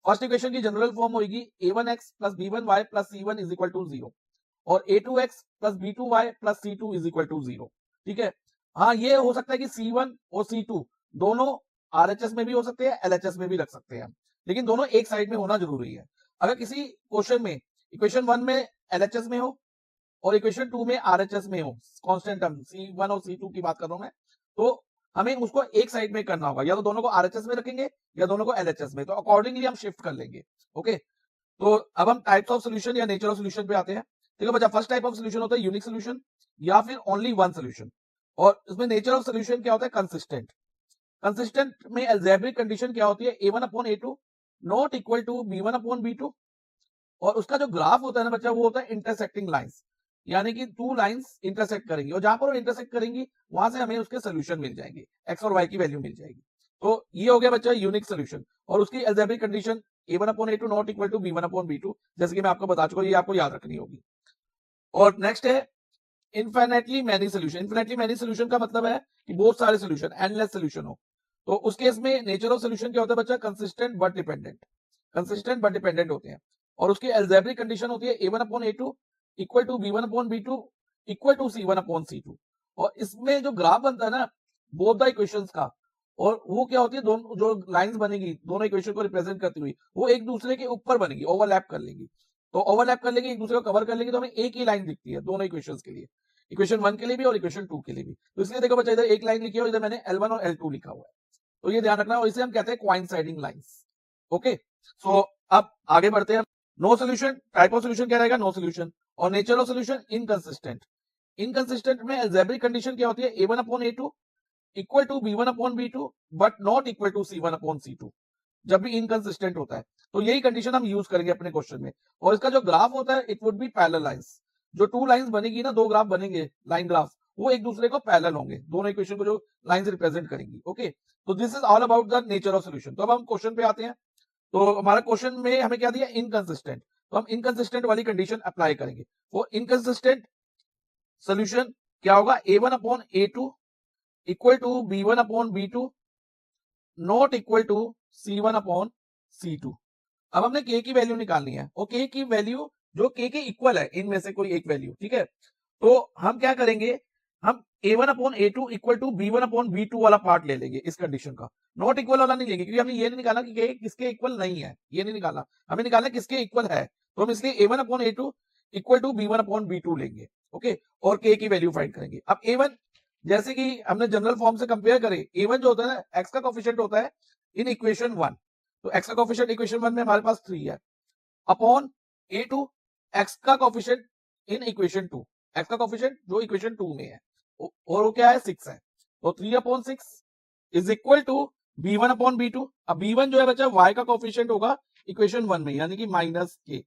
फर्स्ट इक्वेशन की जनरल फॉर्म होगी a1x plus b1y plus c1 is equal to 0 और a2x plus b2y plus c2 is equal to 0। ठीक है, हाँ ये हो सकता है कि c1 और c2 दोनों RHS में भी हो सकते हैं, LHS में भी रख सकते हैं, लेकिन दोनों एक साइड में होना जरूरी है। अगर किसी क्वेश्चन में इक्वेशन 1 में LHS में हो और इक्वेशन 2 में RHS में हो, कांस्टेंट टर्म c1 और c2 की बात कर रहा हूं मैं, तो हमें उसको एक साइड में करना होगा, या तो दोनों को RHS में रखेंगे या दोनों को LHS में, तो अकॉर्डिंगली हम शिफ्ट कर लेंगे। ओके, तो अब हम टाइप्स ऑफ सॉल्यूशन या नेचर ऑफ सॉल्यूशन पे आते हैं। ठीक है बच्चा, फर्स्ट टाइप ऑफ सॉल्यूशन होता है यूनिक सॉल्यूशन या फिर ओनली वन सॉल्यूशन, और इसमें नेचर ऑफ सॉल्यूशन क्या होता है? कंसिस्टेंट। कंसिस्टेंट में अलजेब्रिक कंडीशन क्या होती है? a1/a2 not equal to b1/b2, और उसका जो ग्राफ होता है ना बच्चा वो होता है इंटरसेक्टिंग लाइंस, यानी कि टू लाइंस इंटरसेक्ट करेंगी और जहां पर वो इंटरसेक्ट करेंगी वहां से हमें उसके सोल्यूशन मिल जाएंगे, एक्स और वाई की वैल्यू मिल जाएगी। तो ये हो गया बच्चा यूनिक सोल्यूशन, और उसकी algebraic condition a1/a2 not equal to b1/b2, जैसे कि मैं आपको बता चुका हूं, ये आपको याद रखनी होगी। और नेक्स्ट है infinitely many solution. Infinitely many solution का मतलब है कि बहुत सारे सोल्यूशन, एंडलेस सोल्यूशन हो। तो उस केस में नेचर ऑफ सोल्यूशन क्या होता है बच्चा? Consistent but dependent. Consistent but dependent होते हैं, और उसकी अलजेब्रिक कंडीशन होती है a1/a2 equal to b1/b2 equal to c1/c2। और इसमें जो ग्राफ बनता है ना बोथ द इक्वेशंस का, और वो क्या होती है, दोनों जो लाइंस बनेगी दोनों इक्वेशन को रिप्रेजेंट करती हुई, वो एक दूसरे के ऊपर बनेगी, ओवरलैप कर लेंगी। तो ओवरलैप कर लेंगे, एक दूसरे को कवर कर लेंगे, तो हमें एक ही लाइन दिखती है दोनों इक्वेशंस के लिए, इक्वेशन 1 के लिए भी और इक्वेशन 2 के लिए भी। तो इसलिए देखो बच्चा, इधर एक लाइन लिखी है और इधर मैंने L1 और L2 लिखा हुआ है, तो ये ध्यान रखना, और इसे हम कहते हैं कोइंसाइडिंग लाइंस। ओके, सो अब आगे बढ़ते हैं। No solution, type of solution क्या रहेगा? No solution. और nature of solution inconsistent. Inconsistent में अलजेब्रिक कंडीशन क्या होती है? a1/a2 equal to b1/b2 but not equal to c1/c2, जब भी इनकंसिस्टेंट होता है। तो यही कंडीशन हम यूज करेंगे अपने क्वेश्चन में। और इसका जो ग्राफ होता है it would be parallel lines. जो टू लाइंस बनेगी ना, दो ग्राफ बनेंगे लाइन ग्राफ, वो एक दूसरे को पैरेलल होंगे, दोनों इक्वेशन को जो लाइंस रिप्रेजेंट करेंगी। ओके, तो this is all about the nature of solution. तो अब हम क्वेश्चन पे आते हैं। तो हमारा क्वेश्चन में हमें क्या दिया? इनकंसिस्टेंट। तो हम इनकंसिस्टेंट वाली कंडीशन अप्लाई करेंगे। वो इनकंसिस्टेंट सोल्यूशन क्या होगा? a1/a2 equal to b1/b2 not equal to c1/c2। अब हमने k की वैल्यू निकालनी है, और k की वैल्यू जो k के इक्वल है, इनमें से कोई एक वैल्यू। ठीक है, तो हम क्या करेंगे? हम a1/a2 इक्वल टू b1/b2 वाला पार्ट ले लेंगे इस कंडीशन का, नॉट इक्वल वाला नहीं लेंगे, क्योंकि हमने ये नहीं निकाला कि k किसके इक्वल नहीं है, ये नहीं निकालना, हमें निकालना किसके इक्वल है। तो हम इसलिए a1/a2 इक्वल टू b1/b2 लेंगे। ओके, और k की वैल्यू फाइंड करेंगे। अब a1 जैसे कि हमने जनरल फॉर्म से कंपेयर करें, a1 जो होता है ना, x का कोफिशिएंट होता है इन इक्वेशन 1, तो x का कोफिशिएंट इक्वेशन 1 में हमारे पास 3 है, अपॉन a2 x का कोफिशिएंट इन इक्वेशन 2, x का कोफिशिएंट जो इक्वेशन 2 में है, और वो क्या है? 6 है। तो 3/6 इज इक्वल टू b1/b2। अब b1 जो है बच्चा y का कोफिशिएंट होगा इक्वेशन 1 में, यानी कि -k,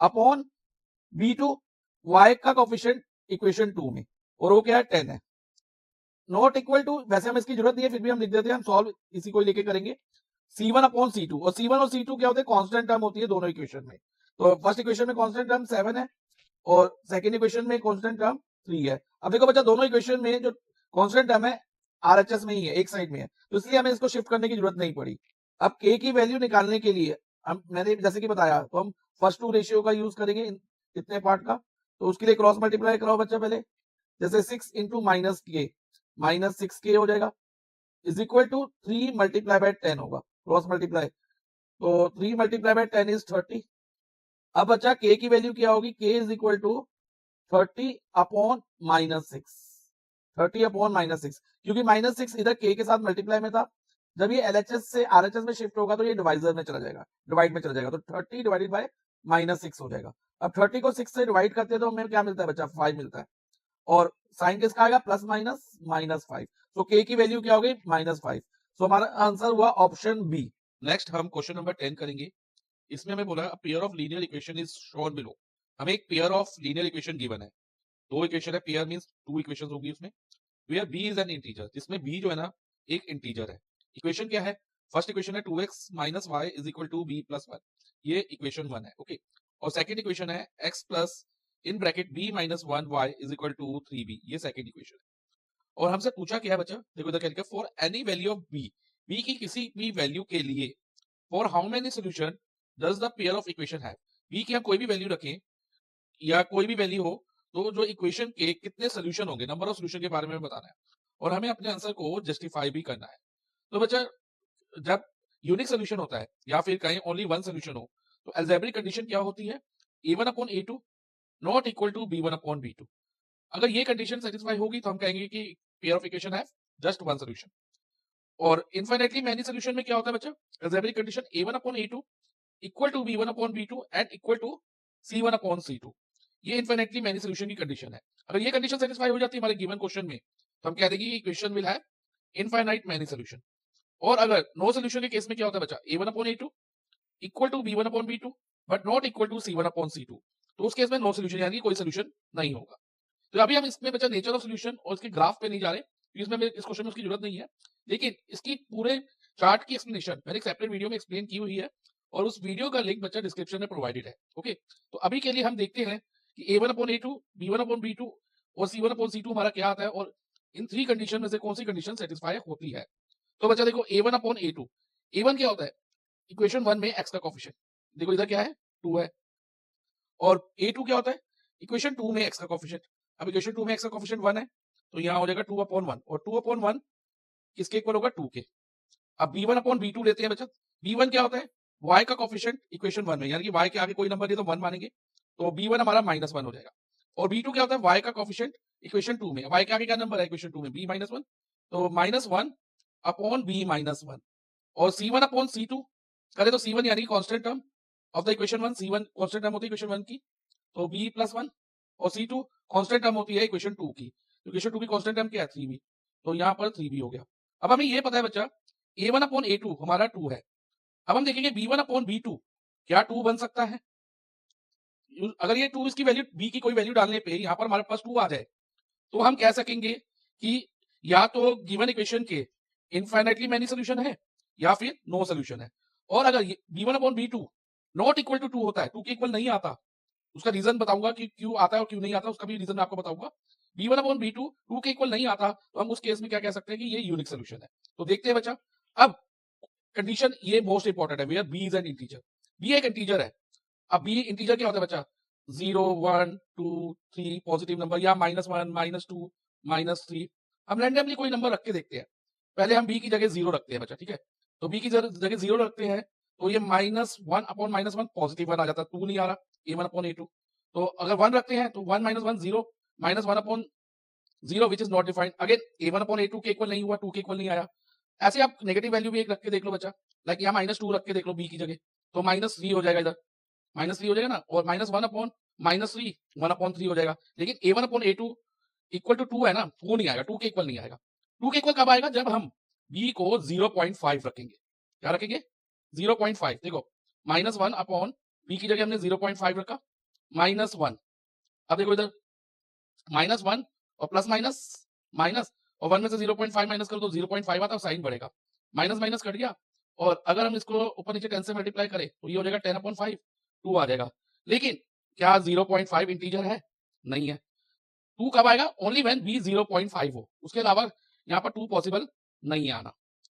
अपॉन b2 y का कोफिशिएंट इक्वेशन 2 में, और वो क्या है? 10 है। नॉट इक्वल टू, वैसे हम इसकी जरूरत नहीं है, फिर भी हम लिख देते हैं, हम सॉल्व इसी को लेके करेंगे, c1/c2। और c1 और c2 क्या होते हैं? कांस्टेंट टर्म होती है दोनों इक्वेशन में। तो फर्स्ट इक्वेशन में कांस्टेंट टर्म 7 है और सेकंड इक्वेशन में कांस्टेंट टर्म 3 है। अब देखो बच्चा, दोनों इक्वेशन में जो कांस्टेंट टर्म है RHS में ही है, एक साइड में है, तो इसलिए हमें इसको शिफ्ट करने की जरूरत नहीं पड़ी। अब k की वैल्यू निकालने के लिए मैंने जैसे कि बताया, तो हम फर्स्ट टू रेशियो का यूज करेंगे इतने पार्ट का। तो उसके लिए क्रॉस मल्टीप्लाई कराओ बच्चा पहले, जैसे 6 इंटू माइनस 6k हो जाएगा, is equal to 3 multiply by 10 होगा, क्रॉस मल्टीप्लाई, तो 3 मल्टीप्लाई बाय 10 इज 30। अब बच्चा k की वैल्यू क्या होगी, k is equal to 30 upon -6, 30 upon -6, क्योंकि -6 इधर k के साथ मल्टीप्लाई में था, जब ये LHS से RHS में शिफ्ट होगा तो ये डिवाइजर में चला जाएगा, डिवाइड में चला जाएगा, तो 30 डिवाइडेड बाय -6 हो जाएगा। अब 30 को 6 से डिवाइड करते हैं तो हमें क्या मिलता है बच्चा, 5 मिलता है, और साइन किसका आएगा, प्लस माइनस -5, तो k की वैल्यू क्या होगी, -5, सो हमारा आंसर हुआ ऑप्शन बी। नेक्स्ट हम क्वेश्चन नंबर 10 करेंगे। इसमें हमें बोला pair of linear equation is shown below. हमें एक pair of linear equation given है, दो इक्वेशन है, पेयर मींस टू इक्वेशंस होगी उसमें, where b is an integer, जिसमें b जो है ना एक इंटीजर है। इक्वेशन क्या है, फर्स्ट इक्वेशन है 2x minus y is equal to b plus 1, ये इक्वेशन 1 है, ओके। और सेकंड इक्वेशन है x plus in bracket b minus 1 y is equal to 3b, ये सेकंड इक्वेशन है। और हमसे पूछा क्या है बच्चा, देखो इधर क्या लिखा, for any value of b की किसी भी वैल्यू के लिए, for how many solution does the pair of equation have, b की हम कोई भी वैल्यू रखें या कोई भी वैल्यू हो, तो जो इक्वेशन के कितने सोल्यूशन होंगे, नंबर ऑफ सोल्यूशन के बारे में बताना है, और हमें अपने आंसर को जस्टिफाई भी करना है। तो बच्चा जब यूनिक सोल्यूशन होता है या फिर कहीं ओनली वन सोल्यूशन हो, तो अलजेब्रिक कंडीशन क्या होती है, a1 upon a2 not equal to b1 upon b2। अगर ये कंडीशन सेटिस्फाई होगी तो हम कहेंगे कि pair of equation have just one solution. और इनफाइनाइटली मैनी सोल्यूशन में क्या होता है बच्चा, algebraic condition a1 upon a2 equal to b1 upon b2 and equal to c1 upon c2, ये इनफाइनाइटली मैनी सोल्यूशन की कंडीशन है। अगर ये कंडीशन सेटिस्फाई हो जाती है हमारे गिवन क्वेश्चन में, तो हम कह देंगे कि equation will have infinite many solution. और अगर नो सोल्यूशन के केस में क्या होता है बच्चा, a1 upon a2 equal to b1 upon b2 but not equal to c1 upon c2, तो उस केस में नो सोल्यूशन, यानी कोई सोल्यूशन नहीं होगा। तो अभी हम इसमें बच्चा नेचर ऑफ सोल्यूशन और इसके ग्राफ पे नहीं जा रहे, क्योंकि इसमें इस क्वेश्चन में उसकी जरूरत नहीं है, लेकिन इसकी पूरे चार्ट की एक्सप्लेनेशन मैंने एक सेपरेट वीडियो में एक्सप्लेन की हुई है, और उस वीडियो का लिंक बच्चा डिस्क्रिप्शन में प्रोवाइडेड है, ओके। तो अभी के लिए हम देखते हैं कि a1 upon a2, b1 upon b2 और c1 अपॉन c2 हमारा क्या आता है, और इन थ्री कंडीशन में से कौन सी कंडीशन सेटिस्फाई होती है। तो बच्चा देखो a1 अपॉन a2, a1 क्या होता है, इक्वेशन 1 में x का कोफिशिएंट, देखो इधर क्या है 2 है, और a2 क्या होता है, इक्वेशन 2 में x का कोफिशिएंट। अब इक्वेशन 2 में x का कोफिशिएंट 1 है, तो यहाँ हो जाएगा 2 अपॉन 1, और 2 अपॉन 1 किसके इक्वल होगा, 2 के। अब b1 अपॉन b2 लेते हैं बच्चा, b1 क्या होता है, y का कोफिशिएंट इक्वेशन 1 में, यानी कि y के आगे कोई नंबर दिया तो 1 मानेंगे, तो b1 हमारा -1 हो जाएगा। और b2 क्या होता है, y का कोफिशिएंट इक्वेशन 2 में, y के आगे क्या नंबर है इक्वेशन 2 में, b -1, तो -1 अपॉन b -1। और c1 अपॉन c2 करें तो c1 यानी constant term of the equation 1, c1 constant term होती है इक्वेशन 1 की, तो b प्लस 1, और c2 कांस्टेंट टर्म होती है इक्वेशन 2 की, तो इक्वेशन 2 की कांस्टेंट टर्म क्या है, 3b, तो यहाँ पर 3b हो गया। अब हमें ये पता है बच्चा a1 अपॉन a2 हमारा 2 है। अब हम देखेंगे b1 अपॉन b2 क्या 2 बन सकता है, अगर ये 2 इसकी वैल्यू b की कोई वैल्यू डालने पे यहाँ पर हमारे पास 2 आ जाए, तो हम कह सकेंगे कि या तो गिवन इक्वेशन के इनफाइनाइटली मैनी सोल्यूशन है या फिर नो सोल्यूशन है। और अगर b1 upon b2 not equal to 2 होता है, 2 के इक्वल नहीं आता, उसका रीजन बताऊंगा कि क्यों आता है और क्यों नहीं आता, उसका भी रीजन मैं आपको बताऊंगा। b1 अपॉन b2 2 के इक्वल नहीं आता, तो हम उस केस में क्या कह सकते हैं कि ये यूनिक सोल्यूशन है। तो देखते हैं बच्चा, अब कंडीशन ये मोस्ट इंपॉर्टेंट है, where b is an integer, b एक इंटीजर है। अब b इंटीजर क्या होता है बच्चा, 0 1 2 3 पॉजिटिव नंबर, या -1 -2 -3, हम रैंडमली कोई नंबर रख के देखते हैं। पहले हम b की जगह 0 रखते हैं बच्चा, ठीक है, तो b की जगह 0 रखते हैं, तो ये -1 अपॉन -1 पॉजिटिव 1 आ जाता है, 2 नहीं आ रहा, a1 अपॉन a2। तो अगर 1 रखते हैं तो 1 -1 0, -1 upon 0 which is not defined, again a1 upon a2 के इक्वल नहीं हुआ, 2 के इक्वल नहीं आया। ऐसे आप नेगेटिव वैल्यू भी एक रख के देख लो बच्चा, लाइक यहाँ -2 रख के देख लो b की जगह, तो -3 हो जाएगा, इधर -3 हो जाएगा ना, और -1 अपॉन -3 1 अपॉन 3 हो जाएगा। लेकिन a1 upon a2 equal to 2 है ना, वो नहीं आएगा, 2 के इक्वल नहीं आएगा। 2 के इक्वल कब आएगा, जब हम b को 0.5 रखेंगे। क्या रखेंगे, 0.5। देखो -1 अपॉन b की जगह हमने 0.5 रखा, -1। अब देखो इधर -1 और प्लस माइनस माइनस, और 1 में से 0.5 माइनस करो तो 0.5 आता है, साइन बढ़ेगा, माइनस माइनस कट गया। और अगर हम इसको ऊपर नीचे 10 से मल्टीप्लाई करें तो ये हो जाएगा 10/5, 2 आ जाएगा। लेकिन क्या 0.5 इंटीजर है, नहीं है। 2 कब आएगा, ओनली व्हेन b 0.5 हो, उसके अलावा यहाँ पर 2 पॉसिबल नहीं आना,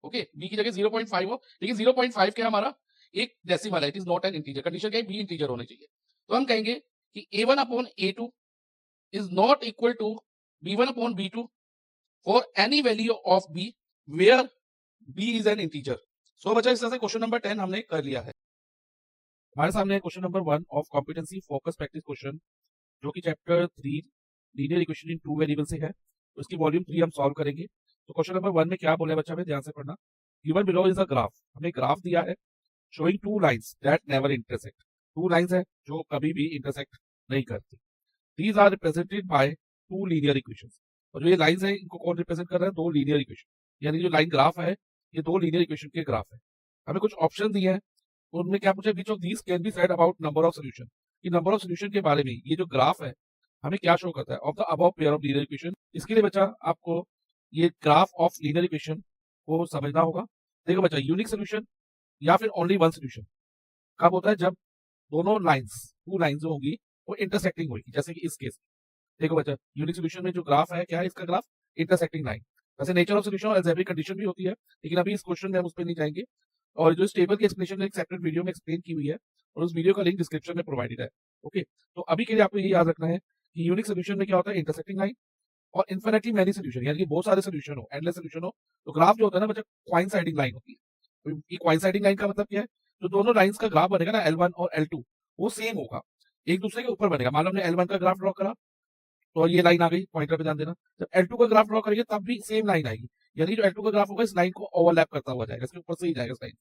ओके। b की जगह 0.5 हो, लेकिन 0.5 क्या हमारा एक डेसिमल है, it is not an integer. Condition क्या है, b इंटीजर होने चाहिए। तो हम कहेंगे कि a1 upon a2 is not equal to b1 upon b2 for any value of b where b is an integer. सो बच्चा इस तरह से क्वेश्चन नंबर 10 हमने कर लिया है। हमारे सामने question number 1 of competency focus practice question जो कि chapter 3 linear equation in 2 variable से है। तो इसकी वॉल्यूम 3 हम सॉल्व करेंगे। तो क्वेश्चन नंबर 1 में क्या बोला है बच्चा, में ध्यान से पढ़ना। Given below is a graph, हमें ग्राफ दिया है showing two lines that never intersect. Two lines है जो कभी भी इंटरसेक्ट नहीं करती। These are represented by two linear equations. और जो ये लाइंस है इनको कौन रिप्रेजेंट कर रहा है, दो लीनियर इक्वेशन। यानी जो लाइन ग्राफ है ये दो लीनियर इक्वेशन के ग्राफ है। हमें कुछ ऑप्शन दिए हैं, उनमें क्या पूछा, which of these can be said about number of solution. कि नंबर ऑफ सोल्यूशन के बारे में ये जो ग्राफ है हमें क्या शो करता है, of the above pair of linear equation. इसके लिए बच्चा आपको ये ग्राफ ऑफ लीनियर इक्वेशन को समझना होगा। देखो बच्चा, यूनिक सोल्यूशन या फिर ओनली वन सोल्यूशन कब होता है, जब दोनों लाइंस, टू लाइंस जो होंगी वो इंटरसेक्टिंग होगी। जैसे कि इस केस देखो बच्चा, यूनिक सोल्यूशन में जो ग्राफ है क्या है, इसका ग्राफ इंटरसेक्टिंग लाइन। वैसे नेचर ऑफ सोल्यूशन और अलजेब्रिक कंडीशन भी होती है, लेकिन अभी इस क्वेश्चन में हम उस पर नहीं जाएंगे। और जो इस टेबल की एक्सप्लेनेशन एक सेपरेट वीडियो में एक्सप्लेन की हुई है और उस वीडियो का लिंक डिस्क्रिप्शन में प्रोवाइडेड है। ओके, तो अभी के लिए आपको ये याद रखना है कि यूनिक सोल्यूशन में क्या होता है, इंटरसेक्टिंग लाइन। और इन्फिनिटली मैनी सोल्यूशन यानी कि बहुत सारे सोल्यूशन हो, एंडलेस सोल्यूशन हो, तो ग्राफ जो होता है ना बच्चा, कोइंसाइडिंग लाइन होती है। तो ये कोइंसाइडिंग लाइन का मतलब क्या है, जो दोनों लाइंस का ग्राफ बनेगा ना, L1 और L2 वो सेम होगा, एक दूसरे के ऊपर बनेगा। मान लो हमने L1 का ग्राफ ड्रॉ करा तो ये लाइन आ गई, पॉइंटर पे ध्यान देना। जब L2 का ग्राफ ड्रॉ करेंगे तब भी सेम लाइन आएगी, यानी जो L2 का ग्राफ होगा इस लाइन को ओवरलैप करता हुआ जाएगा, इसके ऊपर से ही जाएगा इस लाइन।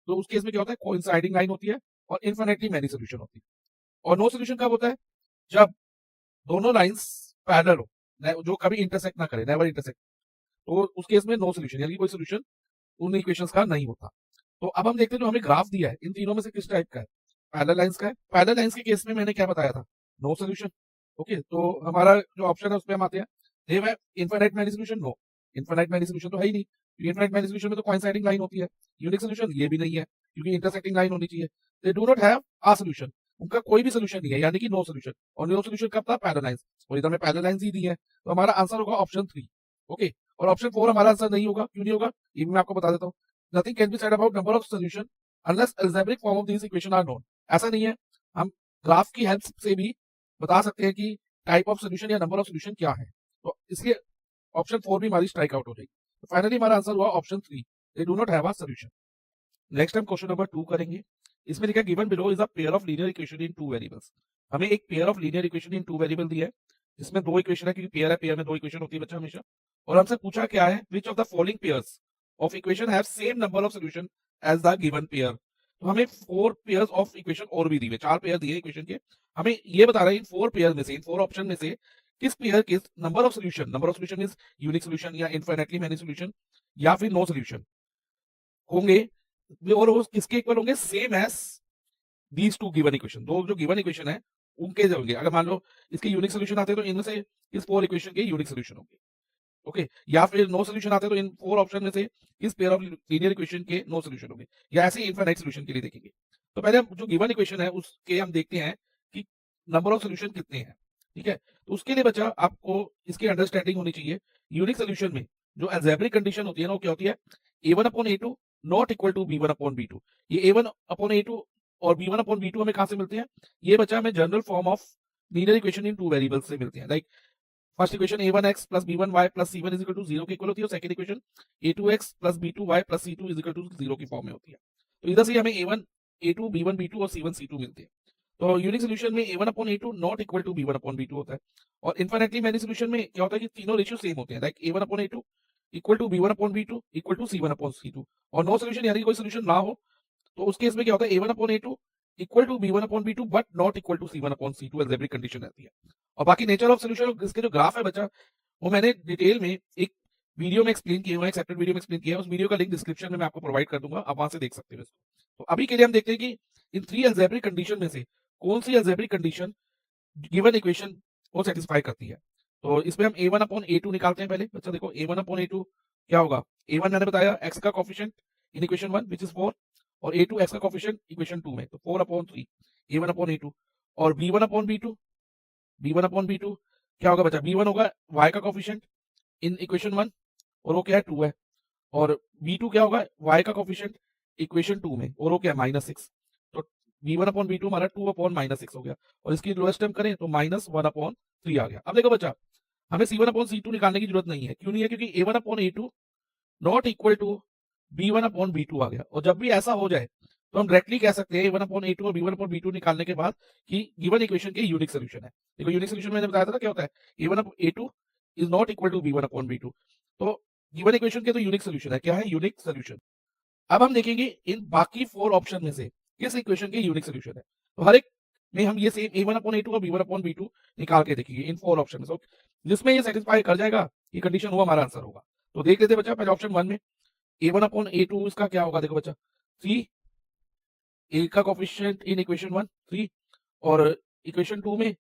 तो उस केस में क्या होता है, कोइंसाइडिंग लाइन होती है और इन्फिनिटली मैनी सोल्यूशन होती है। और नो सोल्यूशन कब होता है, जब दोनों लाइंस पैरेलल हो, जो कभी इंटरसेक्ट ना करे, नेवर इंटरसेक्ट। तो उस केस में नो सोल्यूशन, यानी कोई सोल्यूशन उन इक्वेशंस का नहीं होता। तो अब हम देखते हैं जो हमें ग्राफ दिया है इन तीनों में से किस टाइप का है, पैरेलल लाइंस का है। पैरेलल लाइंस के केस में मैंने क्या बताया था, नो सोल्यूशन। ओके, तो हमारा जो ऑप्शन है उस पर हम आते हैं। They have infinite many solution, no, infinite many solution तो है ही नहीं। इनफिनिट मैनी सोल्यूशन में तो कोइंसाइडिंग लाइन होती है। यूनिक सोल्यूशन ये भी नहीं है क्योंकि इंटरसेक्टिंग लाइन होनी चाहिए। They do not have a solution, उनका कोई भी सोल्यूशन नहीं है, यानी कि नो सोल्यूशन। और नो सोल्यूशन कब था, पैरेलल लाइंस। और इधर में पैरेलल लाइंस ही दी है, तो हमारा आंसर होगा ऑप्शन 3। ओके, और ऑप्शन 4 हमारा आंसर नहीं होगा। क्यों नहीं होगा, ये भी मैं आपको बता देता हूँ। Nothing can be said about number of solution unless algebraic form of this equation are known. ऐसा नहीं है, हम ग्राफ की हेल्प से भी बता सकते हैं कि टाइप ऑफ सोल्यूशन या नंबर ऑफ सोल्यूशन क्या है। तो इसलिए ऑप्शन 4 भी हमारी स्ट्राइक आउट हो जाएगी। तो फाइनली हमारा आंसर हुआ option 3, they do not have a solution. Next हम क्वेश्चन नंबर 2 करेंगे। इसमें लिखा given below is a pair of linear equation in two variables. हमें एक pair of linear equation in two variable दिया है, जिसमें दो इक्वेशन है, क्योंकि पेयर है, पेयर में दो इक्वेशन होती है बच्चा हमेशा। और हमसे पूछा क्या है, which of the following pairs of equation have same number of solution as the given pair. तो हमें 4 पेयर्स ऑफ इक्वेशन और भी दिए, 4 पेयर दिए इक्वेशन के। हमें ये बता रहा है इन 4 पेयर में से, इन 4 ऑप्शन में से किस पेयर के number of solution, number of solution is unique solution या इनफिनिटली मैनी सोल्यूशन या फिर नो सोल्यूशन होंगे, और वो किसके इक्वल होंगे, same as these two given equation. दो जो गिवन इक्वेशन है उनके होंगे। अगर मान लो इसके यूनिक सोल्यूशन आते हैं तो इनमें से इस 4 इक्वेशन के यूनिक सोल्यूशन होंगे। ओके, या फिर नो सोल्यूशन आते हैं तो इन 4 ऑप्शन में से इस पेयर ऑफ लीनियर इक्वेशन के नो सोल्यूशन होंगे, या ऐसे ही इनफिनिट सोल्यूशन के लिए देखेंगे। तो पहले हम जो गिवन इक्वेशन है उसके हम देखते हैं कि नंबर ऑफ सोल्यूशन कितने हैं। ठीक है, तो उसके लिए बच्चा आपको इसकी अंडरस्टैंडिंग होनी चाहिए। यूनिक सोल्यूशन में जो अलजेब्रिक कंडीशन होती है ना, वो क्या होती है, a1 upon a2 not equal to b1 upon b2। ये a1 अपॉन a2 और b1 अपॉन b2 हमें कहां से मिलते हैं, ये बच्चा हमें general form of linear equation in two variables से मिलते हैं। Like first equation a1x plus b1y plus c1 is equal to 0 के इक्वल होती है, और second equation a2x plus b2y plus c2 is equal to 0 की फॉर्म में होती है। तो इधर से हमें a1 a2 b1 b2 और c1 c2 मिलते हैं। तो यूनिक सोल्यूशन में a1 upon a2 not equal to b1 upon b2 होता है। और इनफिनिटली मैनी सोल्यूशन में क्या होता है कि तीनों रेशियो सेम होते हैं, like a1 upon a2 equal to b1 upon b2 equal to c1 upon c2। और नो सोल्यूशन यानी कोई सोल्यूशन ना हो, तो उस केस में क्या होता है, a1 upon a2 equal to b1 upon b2 but not equal to c1 upon c2 algebraic condition रहती है। और बाकी नेचर ऑफ सोल्यूशन इसके जो ग्राफ है बच्चा, वो मैंने डिटेल में एक वीडियो में एक्सप्लेन किया हुआ है, सेपरेट वीडियो में एक्सप्लेन किया है। उस वीडियो का लिंक डिस्क्रिप्शन में मैं आपको प्रोवाइड कर दूंगा, आप वहां से देख सकते हो इसको। तो अभी के लिए हम देखते हैं कि इन 3 अलजेब्रिक कंडीशन में से कौन सी अलजेब्रिक कंडीशन गिवन इक्वेशन को सेटिस्फाई करती है। तो इसमें हम a1 अपॉन a2 निकालते हैं। पहले बच्चा देखो, a1 अपॉन a2 क्या होगा, a1 मैंने बताया x का coefficient in equation 1 which is 4, और a2 x का कोफिशिएंट इक्वेशन 2 में, तो 4 अपॉन 3 a1 अपॉन a2। और b1 upon b2, b1 upon b2 क्या होगा बच्चा, b1 होगा y का कोफिशिएंट इन इक्वेशन 1 और वो क्या है 2 है, और b2 क्या होगा y का कोफिशिएंट इक्वेशन 2 में और वो क्या है -6। तो b1 अपॉन b2 हमारा 2 अपॉन -6 हो गया, और इसकी लोएस्ट टर्म करें तो -1 अपॉन 3 आ गया। अब देखो बच्चा, हमें C1 अपॉन C2 निकालने की जरूरत नहीं है। क्यों नहीं है? क्योंकि A1 upon A2 not equal to B1 upon B2 आ गया। और जब भी ऐसा हो जाए तो हम डायरेक्टली कह सकते हैं A1 अपॉन A2 और B1 अपॉन B2 निकालने के बाद कि गिवन इक्वेशन के यूनिक सोल्यूशन है। देखो यूनिक सोल्यूशन मैंने बताया था ना क्या होता है, A1 upon A2 is not equal to B1 upon B2। तो गिवन इक्वेशन के तो यूनिक सोल्यूशन है। क्या है? Unique solution. अब हम देखेंगे इन बाकी 4 ऑप्शन में से किस इक्वेशन के यूनिक सोल्यूशन है। तो हर एक में हम ये सेम A1 अपॉन A2 और B1 अपॉन B2 निकाल के देखेंगे इन 4 ऑप्शन में से। जिसमें ये सेटिस्फाई कर जाएगा, ये कंडीशन वो हमारा आंसर होगा। तो देख लेते हैं बच्चा, पहले ऑप्शन 1 में A1 अपॉन A2 इसका क्या होगा? देखो बच्चा 3, A का कोफिशिएंट इन इक्वेशन 1 3, और इक्वेशन 2 में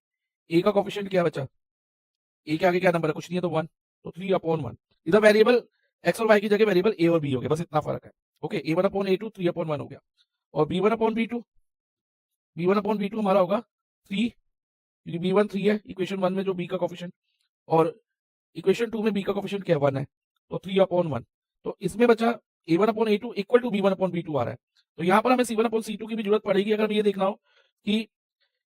A का कोफिशिएंट क्या है बच्चा? A के आगे क्या नंबर है? कुछ नहीं है, तो 1, तो 3 अपॉन 1। इधर वेरिएबल x और y की जगह वेरिएबल A और B हो गया, बस इतना फर्क है। Okay, A1 upon A2 3 upon 1 हो गया। और B1 अपॉन B2 हमारा होगा 3, क्योंकि B1 3 है इक्वेशन 1 में जो B का कोफिशिएंट, और इक्वेशन 2 में B का कोफिशिएंट क्या है? 1 है, तो 3 अपॉन 1। तो इसमें बचा A1 upon A2 equal to B1 upon B2 आ रहा है। तो यहाँ पर हमें C1 अपॉन C2 की भी जरूरत पड़ेगी अगर ये देखना हो कि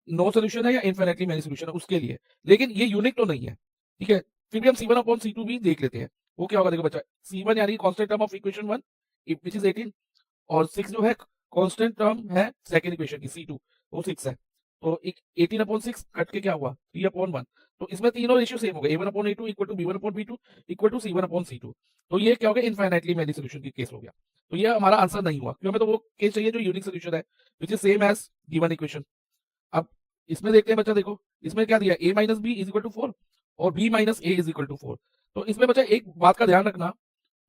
नो सोल्यूशन है या इनफिनिटली मेनी सोल्यूशन है, उसके लिए। लेकिन ये यूनिक तो नहीं है, ठीक है। फिर भी हम C1 अपॉन C2 भी देख लेते हैं। वो क्या होगा? देखो बच्चा, C1 यानी constant term of equation 1 which is 18, और 6 जो है कांस्टेंट टर्म है सेकंड इक्वेशन की C2, वो 6 है। तो 18 अपॉन 6 कट के क्या हुआ? 3 अपॉन 1। तो इसमें तीनों रेशियो सेम हो गए, A1 upon A2 equal to B1 upon B2 equal to C1 upon C2। तो ये क्या हो गया? इनफाइनाइटली मेनी सोल्यूशन की केस हो गया। तो ये हमारा आंसर नहीं हुआ, क्योंकि हमें तो वो केस चाहिए जो यूनिक सोल्यूशन है which is same as given equation. अब इसमें देखते हैं बच्चा, देखो इसमें क्या दिया? A minus B is equal to 4 और B minus A is equal to 4। तो इसमें बच्चा एक बात का ध्यान रखना,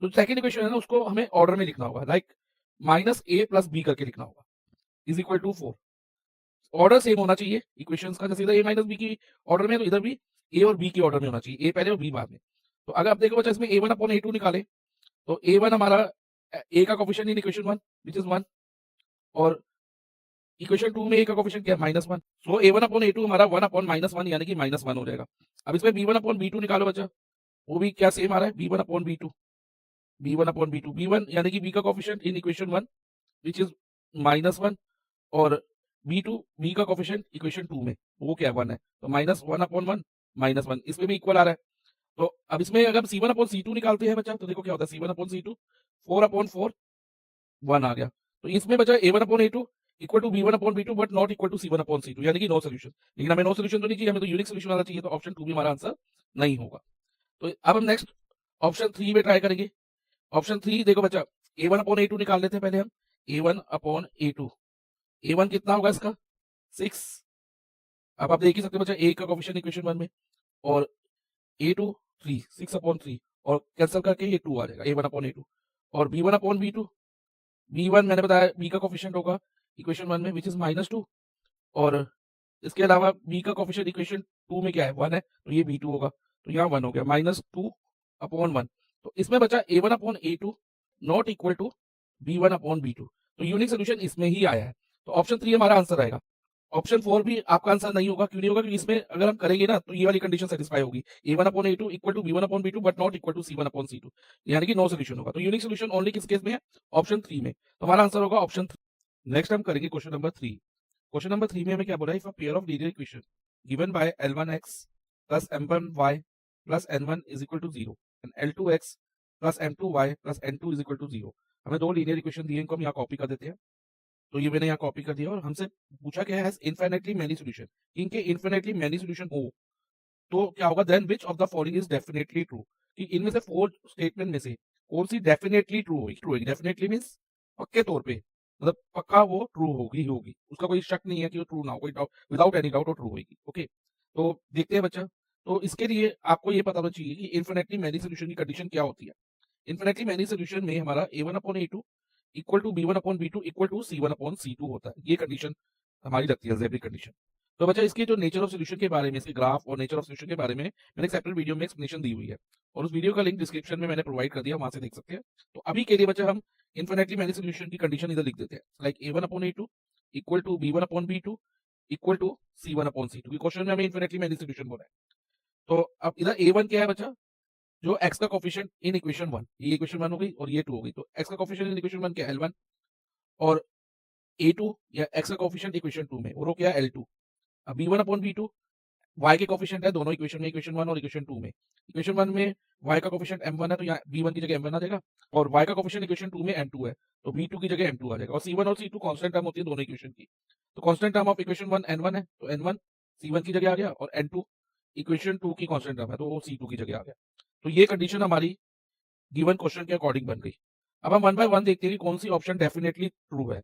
जो सेकंड इक्वेशन है ना उसको हमें ऑर्डर में लिखना होगा, like minus A plus B करके लिखना होगा is equal to 4। Order same होना चाहिए इक्वेशंस का, जैसे इधर ए माइनस बी की ऑर्डर में है तो इधर भी ए और बी की ऑर्डर में होना चाहिए, ए पहले और बी बाद में। तो अगर आप देखो बच्चा इसमें A1 अपॉन A2 निकाले तो A1 हमारा ए का coefficient in equation 1 which is 1, और इक्वेशन 2 में ए का कोफिशिएंट क्या है? -1। सो A1 अपॉन A2 हमारा 1 अपॉन -1 यानी कि -1 हो जाएगा। अब इसमें B1 अपॉन B2 निकालो बच्चा, वो भी क्या सेम आ रहा है? B1 upon B2, B1 upon B2, B1 यानी कि B का coefficient in equation 1 which is -1, और B2 B का कोफिशिएंट इक्वेशन 2 में वो क्या है? 1 है, तो -1 अपॉन 1 -1 इसमें भी इक्वल आ रहा है। तो अब इसमें अगर C1 अपॉन C2 निकालते हैं बच्चा, तो देखो क्या होता है? C1 अपॉन C2 4 अपॉन 4 1 आ गया। तो इसमें बचा A1 upon A2 equal to B1 upon B2 but not equal to C1 upon C2, यानी कि नो सोल्यूशन। लेकिन हमें नो सोल्यूशन तो नहीं चाहिए, हमें तो यूनिक सोल्यूशन वाला चाहिए, तो ऑप्शन 2 भी हमारा आंसर नहीं होगा। तो अब हम नेक्स्ट ऑप्शन 3 में ट्राई करेंगे। ऑप्शन 3 देखो बच्चा, A1 अपॉन A2 निकाल लेते हैं पहले हम। A1 अपॉन A2, A1 कितना होगा इसका? 6। अब आप देख ही सकते हो बच्चा, A का कोफिशिएंट इक्वेशन 1 में, और A2 3, 6 अपॉन 3, और कैंसिल करके ये 2 आ जाएगा A1 अपॉन A2, और B1 अपॉन B2, B1 मैंने बताया B का कोफिशिएंट होगा इक्वेशन 1 में व्हिच इज -2, और इसके अलावा B का कोफिशिएंट इक्वेशन 2 में क्या है? 1 है, तो ये B2 होगा, तो यहाँ 1 हो गया, -2 अपॉन 1। तो इसमें बचा A1 upon A2 not equal to B1 upon B2। तो यूनिक सोल्यूशन इसमें ही आया है, तो ऑप्शन 3 हमारा आंसर आएगा। ऑप्शन 4 भी आपका आंसर नहीं होगा। क्यों नहीं होगा? क्योंकि इसमें अगर हम करेंगे ना तो ये वाली कंडीशन सेटिस्फाई होगी, A1 upon A2 equal to B1 upon B2 but not equal to C1 upon C2, यानी कि नो सोल्यूशन होगा। तो यूनिक सोल्यूशन ओनली किस केस में है? ऑप्शन 3 में। तो हमारा आंसर होगा ऑप्शन 3। नेक्स्ट हम करेंगे क्वेश्चन नंबर 3। क्वेश्चन नंबर 3 में हमें क्या बोला है? If a pair of linear equation given by L1x plus M1y plus N1 is equal to 0 and L2x plus M2y plus N2 is equal to 0। हमें दो linear equation दिए, इनको हम यहाँ कॉपी कर देते हैं। तो ये मैंने यहाँ कॉपी कर दिया, और हमसे पूछा क्या है? Infinitely many solution. इनके इनफाइनाइटली मेनी सोल्यूशन हो तो क्या होगा? Then which of the following is definitely true, कि इनमें से 4 स्टेटमेंट में से कौन सी डेफिनेटली ट्रू होगी? डेफिनेटली मींस पक्के तौर पे, मतलब पक्का वो ट्रू होगी, उसका कोई शक नहीं है कि वो ट्रू ना हो, कोई डाउट, विदाउट एनी डाउट वो ट्रू होगी। ओके, तो देखते हैं बच्चा। तो इसके लिए आपको ये पता होना चाहिए कि इनफिनिटली मेनी सोल्यूशन की कंडीशन क्या होती है। इनफिनिटली मेनी सोल्यूशन में हमारा A1 upon A2 equal to B1 upon B2 equal to C1 upon C2 होता है। ये कंडीशन हमारी लगती है अलजेब्रिक कंडीशन। तो बच्चा इसके जो नेचर ऑफ सोल्यूशन के बारे में, इसके ग्राफ और नेचर ऑफ सोल्यूशन के बारे में मैंने एक सेपरेट वीडियो में एक्सप्लेनेशन दी हुई है, और उस वीडियो का लिंक डिस्क्रिप्शन में मैंने प्रोवाइड कर दिया, वहां से देख सकते हैं। तो अभी के लिए बच्चा हम इनफिनिटली मेनी सोल्यूशन की कंडीशन इधर लिख देते हैं, like A1 upon A2 equal to B1 upon B2 equal to C1 upon C2। Question में हमें इनफिनिटली मेनी सोल्यूशन बोला है। तो अब इधर A1 क्या है बच्चा? जो x का कोफिशिएंट इन इक्वेशन 1, ये इक्वेशन 1 हो गई और ये 2 हो गई। तो x का कोफिशिएंट इन इक्वेशन 1 क्या है? L1, और A2 या x का कोफिशिएंट इक्वेशन 2 में और वो क्या है? L2। अब B1 अपॉन B2, y के कोफिशिएंट है दोनों इक्वेशन में, इक्वेशन 1 और इक्वेशन 2 में। इक्वेशन 1 में y का कोफिशिएंट m1 है तो यहाँ v1 की जगह m1 आ जाएगा, और y का कोफिशिएंट इक्वेशन 2 में m2 है तो v2 की जगह m2 आ जाएगा, और c1 और c2 कांस्टेंट टर्म होती है दोनों इक्वेशन की। तो constant term of equation 1 n1 है तो n1 c1 की जगह आ गया, और n2 इक्वेशन 2 की कांस्टेंट टर्म है तो वो c2 की जगह आ गया। तो ये कंडीशन हमारी गिवन क्वेश्चन के अकॉर्डिंग बन गई। अब हम 1 बाय 1 देखते हैं कि कौन सी ऑप्शन डेफिनेटली ट्रू है।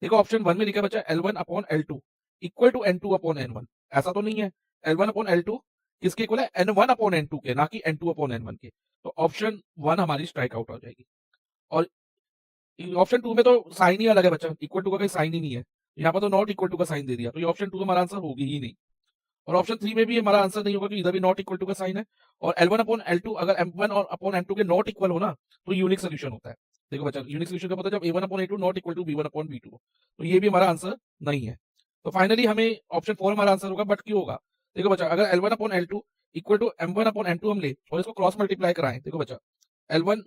देखो ऑप्शन 1 में लिखा बच्चा L1 upon L2 equal to N2 upon N1, ऐसा तो नहीं है। L1 अपॉन L2 किसके इक्वल है? N1 अपॉन N2 के, ना कि N2 अपॉन N1 के। तो ऑप्शन 1 हमारी स्ट्राइक आउट हो जाएगी। और ऑप्शन 2 में तो साइन ही अलग है बच्चा, इक्वल टू का कोई साइन ही नहीं है, यहाँ पर तो नॉट इक्वल टू का साइन दे दिया, तो ये ऑप्शन 2 हमारा आंसर होगी ही नहीं। और ऑप्शन 3 में भी हमारा आंसर नहीं होगा कि इधर भी नॉट इक्वल टू का साइन है, और L1 अपॉन L2 अगर M1 और अपॉन M2 के नॉट इक्वल हो ना तो यूनिक सोल्यूशन होता है। देखो बच्चा, यूनिक सोल्यूशन का पता है जब A1 upon A2 not equal to B1 upon B2, तो ये भी हमारा आंसर नहीं है। तो फाइनली हमें ऑप्शन 4 हमारा आंसर होगा, बट क्यों होगा? देखो बच्चा, अगर L1 upon L2 equal to M1 upon M2 हम ले और इसको क्रॉस मल्टीप्लाई कराएं, देखो बच्चा L1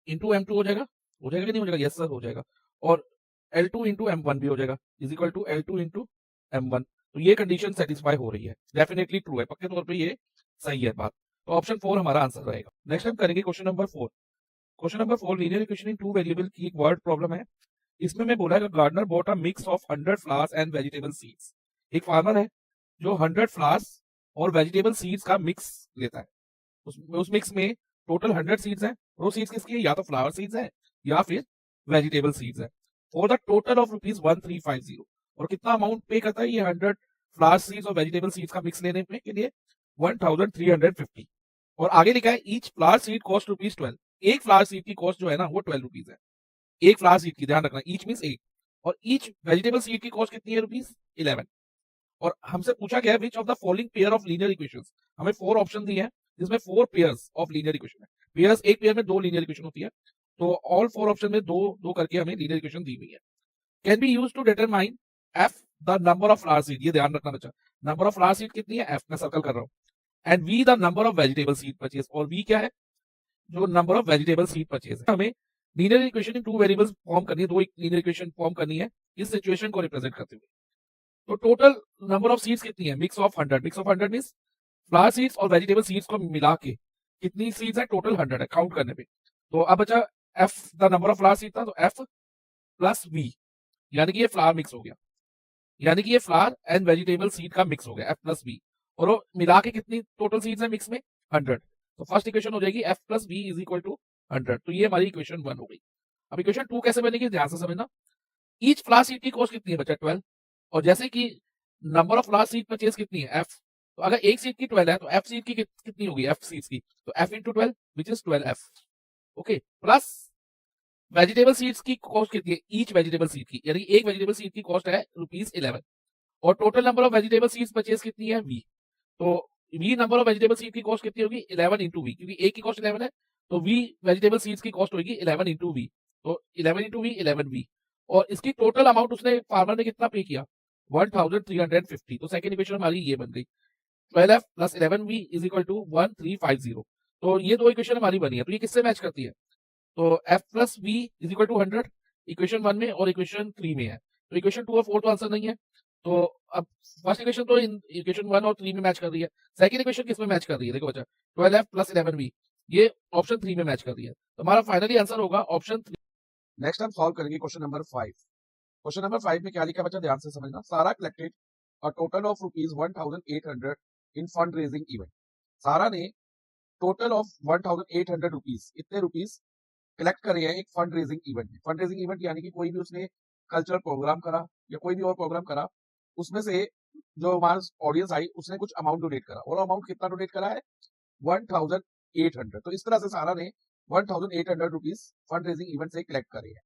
इंटू M2 हो जाएगा कि नहीं हो जाएगा? यस सर हो जाएगा। और L2 इंटू M1 भी हो जाएगा is equal to L2 into M1। तो ये कंडीशन सेटिस्फाई हो रही है, डेफिनेटली ट्रू है, पक्के तौर पे ये सही है बात। तो ऑप्शन 4 हमारा आंसर रहेगा। नेक्स्ट हम करेंगे question number 4। Question number 4 linear equation in two variable की एक वर्ड प्रॉब्लम है। इसमें मैं बोला है gardener bought a mix of 100 flowers and vegetable seeds. एक फार्मर है जो 100 फ्लावर्स और वेजिटेबल सीड्स का मिक्स लेता है। उस मिक्स में टोटल 100 सीड्स हैं, और वो सीड्स किसकी है? या तो फ्लावर सीड्स है या फिर वेजिटेबल सीड्स है, फॉर द टोटल ऑफ ₹1350। और कितना अमाउंट पे करता है ये 100 फ्लावर सीड्स और वेजिटेबल सीड्स का मिक्स लेने के लिए? 1350। और आगे लिखा है ईच फ्लावर सीड कॉस्ट ₹12। एक फ्लावर सीड की कॉस्ट जो है ना वो ₹12 है, एक फ्लावर सीड की, ध्यान रखना, ईच मींस एक। और ईच वेजिटेबल सीड की कॉस्ट कितनी है? ₹11। और हमसे पूछा गया है which of the following pair of linear equations. हमें 4 ऑप्शन दिए हैं जिसमें 4 पेयर्स ऑफ लीनियर इक्वेशन है। पेयर्स, एक पेयर में 2 लीनियर इक्वेशन होती है, तो ऑल 4 ऑप्शन में 2 करके हमें लीनियर इक्वेशन दी हुई है। Can be used to determine F the number of flower seed. ये ध्यान रखना बच्चा, नंबर ऑफ फ्लावर सीड कितनी है? एफ, मैं सर्कल कर रहा हूँ। And V the number of vegetable seed purchase, और वी क्या है? जो number of vegetable seed purchase है। हमें linear equation in 2 variables form करनी है, 2 लीनियर इक्वेशन फॉर्म करनी है इस सिचुएशन को रिप्रेजेंट करते हुए। तो टोटल नंबर ऑफ सीड्स कितनी है? Mix of 100। Mix of 100 means flower seeds और वेजिटेबल सीड्स को मिला के कितनी सीड्स है? टोटल 100 है काउंट करने पे। तो अब बचा F the number of flower seed था, तो एफ प्लस वी, यानी कि ये फ्लावर मिक्स हो गया, यानी कि ये फ्लावर एंड वेजिटेबल सीड का मिक्स हो गया, एफ प्लस वी। और वो मिला के कितनी टोटल सीड्स है मिक्स में? 100। तो फर्स्ट इक्वेशन हो जाएगी F plus V is equal to 100। तो ये हमारी इक्वेशन 1 हो गई। अब इक्वेशन 2 कैसे बनेगी? ध्यान से समझना। ईच फ्लावर सीड की कॉस्ट कितनी है बच्चा? 12। और जैसे कि number of flower seed purchase कितनी है? एफ। तो अगर एक सीड की 12 है तो एफ सीड की कितनी होगी? एफ सीड्स की, तो F into 12 which is 12 F. Okay, plus vegetable seeds की कॉस्ट कितनी है? ईच वेजिटेबल सीड की, यानी एक वेजिटेबल सीड की कॉस्ट है ₹11। और total number of vegetable seeds purchase कितनी है? वी। तो V number of vegetable seed की कॉस्ट कितनी होगी? 11 इंटू वी, क्योंकि एक की कॉस्ट 11 है तो वी वेजिटेबल सीड्स की कॉस्ट होगी 11 इंटू वी। तो 11 इंटू वी 11 वी। और इसकी टोटल अमाउंट उसने फार्मर ने कितना पे किया? 1350। तो सेकंड इक्वेशन हमारी ये बन गई, 12f plus 11v is equal to 1350। तो ये 2 इक्वेशन हमारी बनी है, तो ये किससे मैच करती है? तो f plus v is equal to 100 equation 1 में और इक्वेशन 3 में है। तो इक्वेशन 2 और 4 तो आंसर नहीं है। तो अब फर्स्ट इक्वेशन तो इक्वेशन 1 और 3 में मैच कर रही है, सेकंड इक्वेशन किसमें मैच कर रही है? देखो बच्चा, 12f प्लस 11v ये ऑप्शन 3 में मैच कर रही है, तो हमारा फाइनली आंसर होगा ऑप्शन 3। नेक्स्ट हम सॉल्व करेंगे क्वेश्चन नंबर 5। क्वेश्चन नंबर 5 में क्या लिखा बच्चा? ध्यान से समझना। सारा collected a total of ₹1800 in fund raising event. सारा ने टोटल ऑफ ₹1800 इतने रुपीस कलेक्ट करे हैं एक फंड रेजिंग इवेंट में। फंड रेजिंग इवेंट यानी कि कोई भी उसने कल्चरल प्रोग्राम करा या कोई भी और प्रोग्राम करा, उसमें से जो हमारे ऑडियंस आई उसने कुछ अमाउंट डोनेट करा, और अमाउंट कितना डोनेट करा है? 1800। तो इस तरह से सारा ने ₹1800 फंड रेजिंग इवेंट से कलेक्ट करे हैं।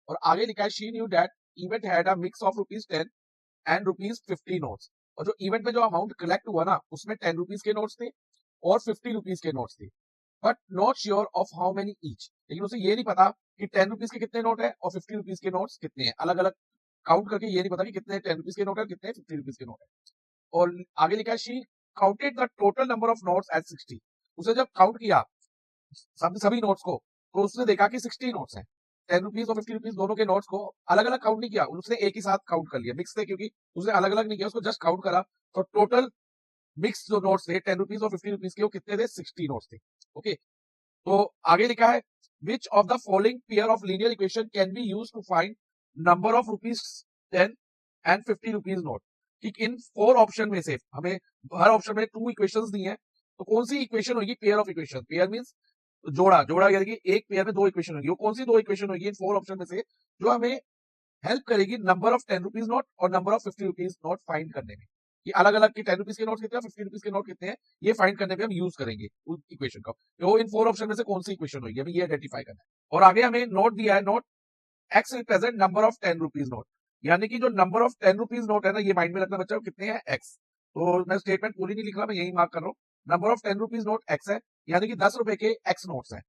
और आगे लिखा है she knew that event had a mix of ₹10 and ₹50 notes. और जो इवेंट में जो अमाउंट कलेक्ट हुआ ना उसमें ₹10 के नोट्स थे और ₹50 के नोट्स थे, but not sure of how many each. लेकिन उसे ये नहीं पता कि ₹10 के कितने नोट है और ₹50 के नोट्स कितने हैं, अलग अलग काउंट करके ये नहीं पता कि कितने ₹10 के नोट है कितने ₹50 के नोट है। और आगे लिखा है she counted the total number of notes at 60। उसे जब काउंट किया सभी नोट्स को तो उसने देखा कि 60 नोट्स हैं। ₹10 और ₹50 दोनों के नोट्स को अलग अलग काउंट नहीं किया, उसने एक ही साथ काउंट कर लिया, मिक्स थे क्योंकि उसने अलग अलग नहीं किया, उसको जस्ट काउंट करा। तो टोटल मिक्स जो नोट्स थे 10 रुपीज और 50 रुपीज के, वो कितने थे? 60 नोट्स थे। ओके, तो आगे लिखा है which of the following pair of linear equation can be use to find number of rupees 10 and 50 rupees note. कि इन 4 ऑप्शन में से हमें हर ऑप्शन में 2 इक्वेशंस दी हैं, तो कौन सी इक्वेशन होगी pair of equation? Pair means जोड़ा, जोड़ा यानी कि एक पेयर में 2 इक्वेशन होगी। वो कौन सी 2 इक्वेशन होगी इन 4 ऑप्शन में से जो हमें हेल्प करेगी नंबर ऑफ 10 रुपीज नोट और number of 50 rupees note find करने में? ये अलग अलग की 10 रुपीज के नोट कितने हैं, 50 रुपीज के नोट कितने हैं, ये फाइंड करने में हम यूज करेंगे उस इक्वेशन का। तो इन 4 ऑप्शन में से कौन सी इक्वेशन होगी, हमें ये आइडेंटिफाई करना है। और आगे हमें नोट दिया है, naught x represent number of 10 rupees note, यानी कि जो नंबर ऑफ 10 रुपीज नोट है ना, ये माइंड में रखना बच्चा, कितने हैं? एक्स। तो मैं स्टेटमेंट पूरी नहीं लिख रहा, मैं यही मार्क कर रहा हूँ। Number of 10 rupees naught x है, यानी कि 10 रुपए के एक्स नोट्स हैं,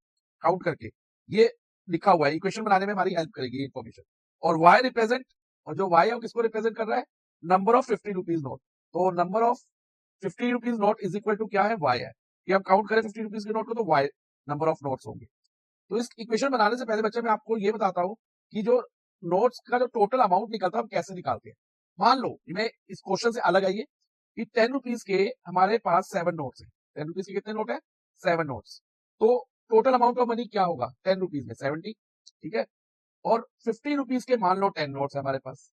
काउंट करके ये लिखा हुआ है। इक्वेशन बनाने में हमारी हेल्प करेगी इन्फॉर्मेशन। और वाई रिप्रेजेंट, और जो वाई है वो किसको रिप्रेजेंट कर रहा है? Number of 50 rupees note. तो number of 50 rupees note is equal to क्या है? वाई है। कि हम काउंट करें 50 रुपीज के नोट को, तो वाई नंबर ऑफ नोट्स होंगे। तो इस इक्वेशन बनाने से पहले बच्चे मैं आपको ये बताता हूँ कि जो नोट्स का जो टोटल अमाउंट निकलता है हम कैसे निकालते हैं। मान लो मैं इस क्वेश्चन से अलग आइए कि 10 रुपीज के हमारे पास 7 नोट्स हैं। 10 रुपीज के कितने नोट है? 7 नोट्स। तो टोटल अमाउंट ऑफ मनी क्या होगा? 10 रुपीज में 70, ठीक है। और 50 रुपीज के मान लो 10 नोट्स है हमारे पास,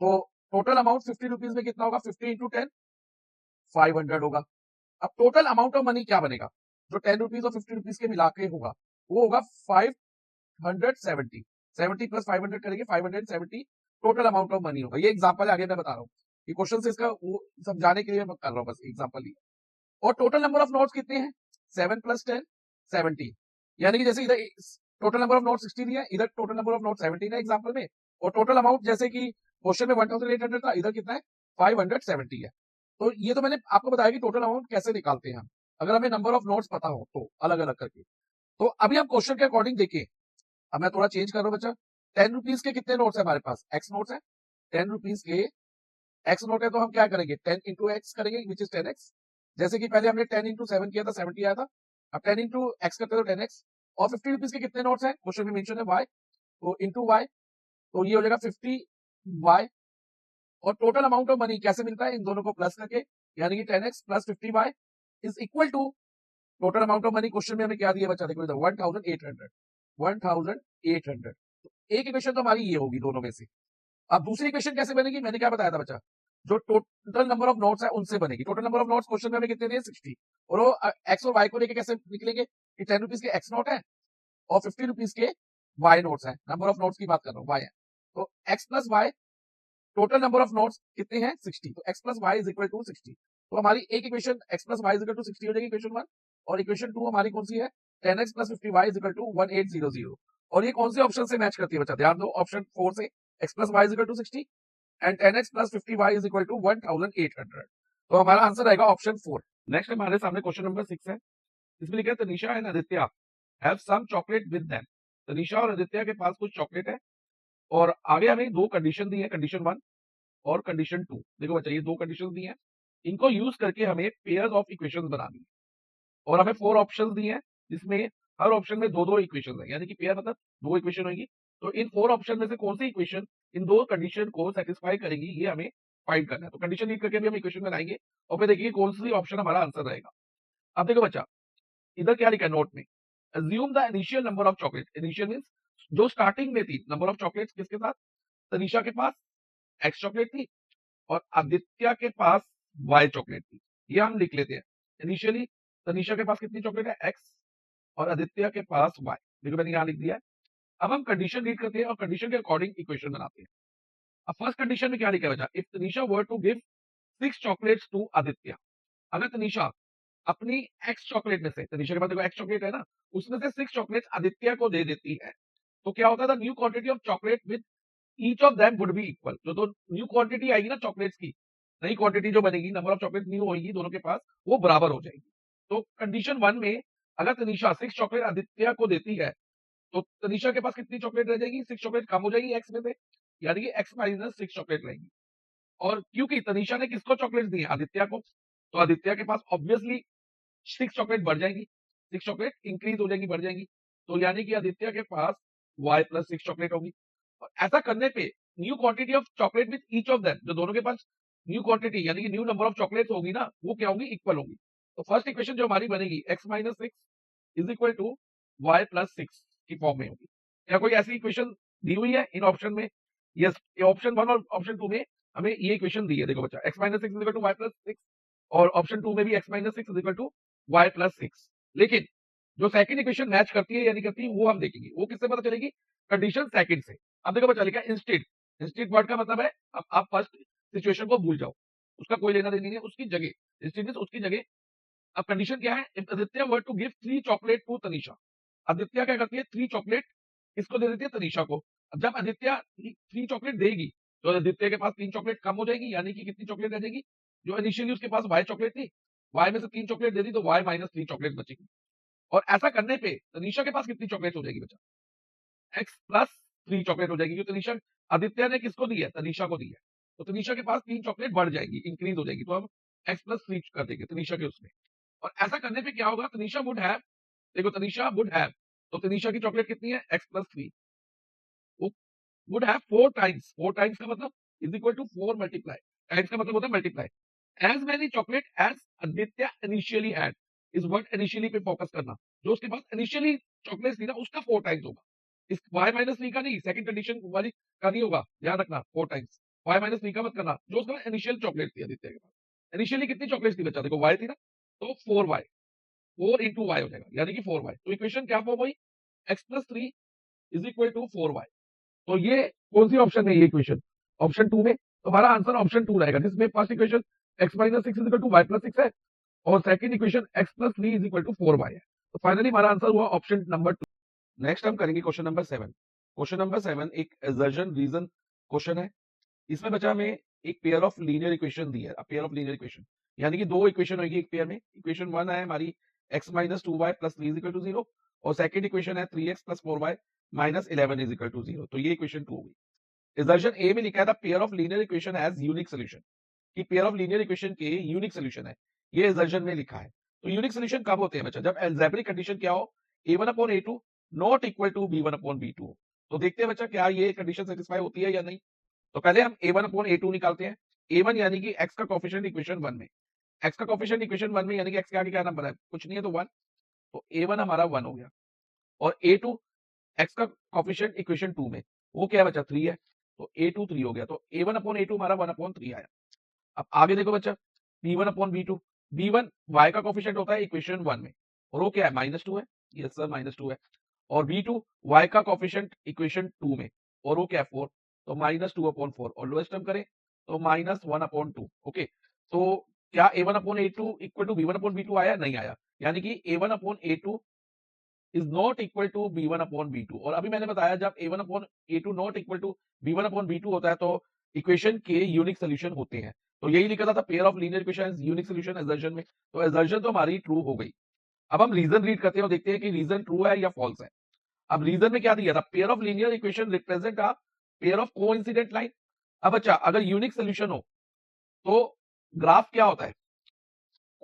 तो टोटल अमाउंट 50 रुपीज में कितना होगा? 50 इंटू 10 500 होगा। अब टोटल अमाउंट ऑफ मनी क्या बनेगा? जो 10 रुपीज और 50 रुपीज के मिला के होगा वो होगा 570। 70 प्लस 500 करेंगे 570 टोटल अमाउंट ऑफ मनी होगा। ये एग्जांपल आगे मैं बता रहा हूँ, ये क्वेश्चन से इसका वो समझाने के लिए मैं कर रहा हूँ, बस एग्जांपल लिया। और टोटल नंबर ऑफ नोट्स कितने हैं? 7 प्लस 10 17, यानी कि जैसे इधर टोटल नंबर ऑफ नोट 16 है, इधर टोटल नंबर ऑफ नोट 17 है एग्जांपल में। और टोटल अमाउंट जैसे कि क्वेश्चन में 1800 था, इधर कितना है? 570 है। तो ये तो मैंने आपको बताया कि टोटल अमाउंट कैसे निकालते हैं हम, अगर हमें नंबर ऑफ नोट्स पता हो तो अलग अलग करके। तो अभी हम क्वेश्चन के अकॉर्डिंग देखें, अब मैं थोड़ा चेंज कर रहा हूँ बच्चा। 10 रुपीज के कितने नोट्स है हमारे पास? एक्स नोट्स है। 10 रुपीज के एक्स नोट है, तो हम क्या करेंगे? 10 इंटू एक्स करेंगे, विच इज 10x। जैसे कि पहले हमने 10 इंटू 7 किया था, 70 आया था। अब 10 इंटू एक्स करते तो 10x। और 50 रुपीज के कितने नोट्स हैं? क्वेश्चन में मेंशन है वाई, तो इंटू वाई, तो ये हो जाएगा 50 वाई। और टोटल अमाउंट ऑफ मनी कैसे मिलता है? इन दोनों को प्लस करके, यानी कि 10x plus 50 Y is equal to total amount of money. Question में हमें क्या दिया बच्चा? देखो इधर 1800। 1800। तो एक इक्वेशन तो हमारी ये होगी दोनों में से। अब दूसरी इक्वेशन कैसे बनेगी? मैंने क्या बताया था बच्चा, जो टोटल नंबर ऑफ नोट्स है उनसे बनेगी। Total number of notes question में हमें कितने दिए? 60। और वो एक्स और वाई को लेके कैसे निकलेंगे कि 10 रुपीज के एक्स नोट है और 50 रुपीज के वाई नोट्स है। नंबर ऑफ नोट्स की बात कर रहा हूँ, वाई है। तो X plus Y, total number of notes कितने हैं? 60। तो X plus Y is equal to 60। तो हमारी एक equation X plus Y is equal to 60 हो जाएगी इक्वेशन 1। और इक्वेशन 2 हमारी कौन सी है? 10x plus 50y is equal to 1800। और ये कौन से ऑप्शन से मैच करती है बच्चा? ध्यान दो, ऑप्शन 4 से x plus Y is equal to 60 and 10x plus 50y is equal to 1800। तो हमारा आंसर आएगा ऑप्शन 4। नेक्स्ट हमारे सामने क्वेश्चन नंबर 6 है। इसमें लिखा है Tanisha and Aditya have some chocolate with them. Tanisha और आदित्य के पास कुछ चॉकलेट है और आगे हमें दो कंडीशन दी है, कंडीशन 1 और कंडीशन 2। देखो बच्चा, ये दो कंडीशन दी है, इनको यूज करके हमें पेयर्स ऑफ इक्वेशंस बनानी है। और हमें 4 ऑप्शंस दिए हैं जिसमें हर ऑप्शन में दो दो इक्वेशन है, यानी कि पेयर मतलब दो इक्वेशन होगी। तो इन 4 ऑप्शन में से कौन सी इक्वेशन इन दो कंडीशन को सेटिस्फाई करेगी, ये हमें फाइंड करना है। तो कंडीशन रीड करके भी हम इक्वेशन बनाएंगे और फिर देखिए कौन सी ऑप्शन हमारा आंसर रहेगा। अब देखो बच्चा, इधर क्या लिखा है नोट में, assume the initial number of chocolate. Initial means जो स्टार्टिंग में थी नंबर ऑफ चॉकलेट्स किसके साथ? तनिषा के पास एक्स चॉकलेट थी और आदित्य के पास वाई चॉकलेट थी। ये हम लिख लेते हैं। इनिशियली तनिषा के पास कितनी चॉकलेट है? एक्स, और आदित्य के पास वाई। देखो मैंने यहां लिख दिया है। अब हम कंडीशन रीड करते हैं और कंडीशन के अकॉर्डिंग इक्वेशन बनाते हैं। अब फर्स्ट कंडीशन में क्या लिखा है बच्चा, if Tanisha were to give 6 chocolates to Aditya. अगर तनिषा अपनी एक्स चॉकलेट में से, तनिषा के पास देखो एक्स चॉकलेट है ना, उसमें से 6 चॉकलेट्स आदित्य को दे देती है, तो क्या होता है? New quantity of chocolate with each of them would be equal. जो तो न्यू क्वांटिटी आएगी ना चॉकलेट्स की, नई क्वांटिटी जो बनेगी, नंबर ऑफ चॉकलेट न्यू होगी दोनों के पास, वो बराबर हो जाएगी। तो कंडीशन 1 में अगर तनिषा 6 चॉकलेट आदित्य को देती है तो तनिषा के पास कितनी चॉकलेट रह जाएगी? 6 चॉकलेट कम हो जाएगी एक्स में से, यानी कि एक्स माइनस 6 चॉकलेट रहेगी। और क्योंकि तनिषा ने किसको चॉकलेट दी है? आदित्य को, तो आदित्य के पास ऑब्वियसली 6 चॉकलेट बढ़ जाएंगी, 6 चॉकलेट इंक्रीज हो जाएंगी, बढ़ जाएंगी। तो यानी कि आदित्य के पास y प्लस 6 चॉकलेट होगी। और ऐसा करने पे new quantity of chocolate with each of them, जो दोनों के पास न्यू क्वांटिटी यानी कि न्यू नंबर ऑफ चॉकलेट्स होगी ना, वो क्या होगी, इक्वल होगी। तो फर्स्ट इक्वेशन जो हमारी बनेगी x minus six is equal to Y plus six की फॉर्म में होगी। क्या कोई ऐसी इक्वेशन दी हुई है इन ऑप्शन में? यस, ऑप्शन वन और ऑप्शन टू में हमें ये इक्वेशन दी है। देखो बच्चा, x minus six is equal to Y plus six, और ऑप्शन टू में भी x minus six is equal to Y plus six. लेकिन जो सेकंड इक्वेशन मैच करती है या नहीं करती वो हम देखेंगे। वो किससे पता चलेगी? कंडीशन सेकंड से। अब देखो बच्चा, लिखा है इंस्टेड। इंस्टेड वर्ड का मतलब है अब आप फर्स्ट सिचुएशन को भूल जाओ, उसका कोई लेना देना नहीं है, उसकी जगह इंस्टेड मींस उसकी जगह। अब कंडीशन क्या है? If Aditya were to give 3 chocolate to Tanisha, Aditya क्या करती है, 3 चॉकलेट किसको दे देती है? तनीषा को। अब जब आदित्य 3 चॉकलेट देगी तो आदित्य के पास 3 चॉकलेट कम हो जाएगी, यानी कि कितनी चॉकलेट रह जाएगी? जो इनिशियली उसके पास y चॉकलेट थी, y में से 3 चॉकलेट दे दी तो y माइनस 3 चॉकलेट बचेगी। और ऐसा करने पे तनीषा के पास कितनी चॉकलेट हो जाएगी बच्चा? x प्लस 3 चॉकलेट हो जाएगी, क्योंकि तनीषा, आदित्य ने किसको दी है? तनीषा को दी है। तो तनीषा के पास 3 चॉकलेट बढ़ जाएगी, इंक्रीज हो जाएगी, तो हम x प्लस 3 कर देंगे तनीषा के उसमें। और ऐसा करने पे क्या होगा? तनीषा वुड हैव, देखो तनीषा वुड हैव, तो तनीषा की चॉकलेट कितनी है? x plus 3। वो वुड हैव 4 टाइम्स, 4 टाइम्स का मतलब is equal to 4 multiply, times का मतलब होता है multiply, as many chocolate as Aditya initially had. इस वर्ड इनिशियली पे फोकस करना, जो उसके पास इनिशियली चॉकलेट थी ना उसका 4 टाइम्स होगा। इस y माइनस 3 का नहीं, सेकंड कंडीशन वाली का नहीं होगा, ध्यान रखना 4 टाइम्स। y माइनस 3 का मत करना, जो उसका इनिशियल चॉकलेट थी आदित्य के पास। इनिशियली कितनी चॉकलेट थी बच्चा? देखो y थी ना, तो 4y, 4 इंटू वाई हो जाएगा, यानी कि 4y। तो इक्वेशन क्या फॉर्म हुई? x plus 3 is equal to 4y। तो ये कौन सी ऑप्शन है? ये इक्वेशन ऑप्शन टू में। तो हमारा आंसर ऑप्शन टू रहेगा, जिसमें first equation x minus six is equal to Y plus six है, और second equation x plus 3 is equal to 4y है। तो फाइनली हमारा आंसर हुआ ऑप्शन नंबर टू। नेक्स्ट हम करेंगे क्वेश्चन नंबर 7। क्वेश्चन नंबर 7 एक असर्शन रीजन क्वेश्चन है। इसमें बच्चा हमें एक पेयर ऑफ लीनियर इक्वेशन दी है। पेयर ऑफ लीनियर इक्वेशन यानी कि दो इक्वेशन होगी एक पेयर में। इक्वेशन वन है हमारी x minus 2y plus 3 is equal to 0, और सेकंड इक्वेशन है 3x plus 4y minus 11 is equal to 0। तो ये इक्वेशन टू होगी। असर्शन ए में लिखा है the pair of linear equation has unique solution, कि पेयर ऑफ लीनियर इक्वेशन के यूनिक सॉल्यूशन है, ये असर्शन में लिखा है। तो यूनिक सॉल्यूशन कब होते हैं बच्चा? जब अलजेब्रिक कंडीशन क्या हो? a1 upon a2 not equal to b1 upon b2। तो देखते हैं बच्चा क्या ये कंडीशन सेटिस्फाई होती है या नहीं। तो पहले हम a1 अपॉन a2 निकालते हैं। a1 यानी कि x का कोएफिशिएंट इक्वेशन 1 में, x का कोएफिशिएंट इक्वेशन 1 में यानी कि x के आगे क्या नंबर है? कुछ नहीं है, तो 1। तो a1 हमारा 1 हो गया। और a2 x का कोएफिशिएंट इक्वेशन 2 में, वो क्या है बच्चा? 3 है। तो a2 3 हो गया। तो a1 अपॉन a2 हमारा 1 अपॉन 3 आया। अब आगे देखो बच्चा, b1 upon b2, b1 y का कोएफिशिएंट होता है इक्वेशन 1 में, और वो क्या है? -2 है। यस सर, -2 है। और b2 y का कोएफिशिएंट इक्वेशन 2 में, और वो क्या है? 4। तो -2 अपॉन 4, और लोएस्ट टर्म करें तो -1 अपॉन 2। ओके, तो क्या a1 upon a2 equal to b1 upon b2 आया? नहीं आया, यानी कि a1 upon a2 is not equal to b1 upon b2। और अभी मैंने बताया जब a1 upon a2 not equal to b1 upon b2 होता है तो इक्वेशन के यूनिक सोल्यूशन होते हैं। तो यही लिखा था pair of linear equation unique solution assertion में। तो असर्शन तो हमारी ट्रू हो गई। अब हम रीजन रीड करते हैं और देखते हैं कि रीजन ट्रू है या फॉल्स है। अब रीजन में क्या दिया था? Pair of linear equation represent a pair of coincident line. अब अच्छा, अगर यूनिक सोल्यूशन हो तो ग्राफ क्या होता है?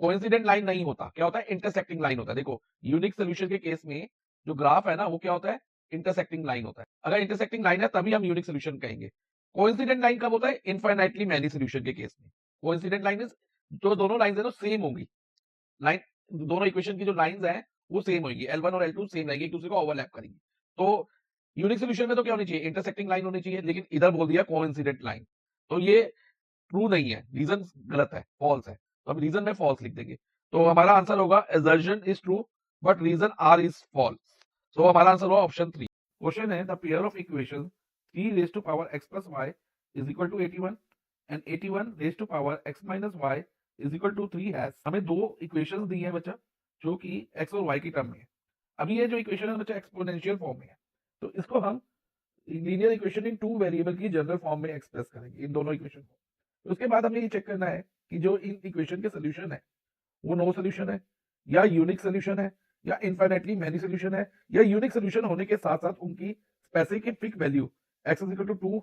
कोइंसिडेंट लाइन नहीं होता, क्या होता है? इंटरसेक्टिंग लाइन होता है। देखो, यूनिक सोल्यूशन के केस में जो ग्राफ है ना वो क्या होता है? इंटरसेक्टिंग लाइन होता है। अगर इंटरसेक्टिंग लाइन है तभी हम यूनिक सोल्यूशन कहेंगे। कोइंसिडेंट लाइन कब होता है? इनफाइनाइटली मैनी सोल्यूशन के केस में। कोइंसिडेंट लाइन इज जो दोनों लाइंस है ना सेम होंगी, लाइन दोनों इक्वेशन की जो लाइंस हैं वो सेम होगी, L1 और L2 सेम रहेगी, एक दूसरे को ओवरलैप करेंगी। तो यूनिक सोल्यूशन में तो क्या होनी चाहिए? इंटरसेक्टिंग लाइन होनी चाहिए, लेकिन इधर बोल दिया कोइंसिडेंट लाइन। तो ये ट्रू नहीं है, रीजन गलत है, फॉल्स है। तो हम रीजन में फॉल्स लिख देंगे। तो हमारा आंसर होगा assertion is true but reason R is false. तो हमारा आंसर होगा ऑप्शन 3। क्वेश्चन है the pair of equation 3 raise to power x plus y is equal to 81 and 81 raise to power x minus y is equal to 3 has. हमें दो equations दी हैं बच्चा जो कि x और y की टर्म में है। अभी ये जो इक्वेशन है बच्चा एक्सपोनेंशियल फॉर्म में है, तो इसको हम linear equation in two variable की जनरल फॉर्म में एक्सप्रेस करेंगे, इन दोनों इक्वेशन को। उसके बाद हमें ये चेक करना है कि जो इन इक्वेशन के सोल्यूशन है वो नो सोल्यूशन है या यूनिक सोल्यूशन है या इनफाइनाइटली मैनी सोल्यूशन है, या यूनिक सोल्यूशन होने के साथ साथ उनकी specific value x is equal to 2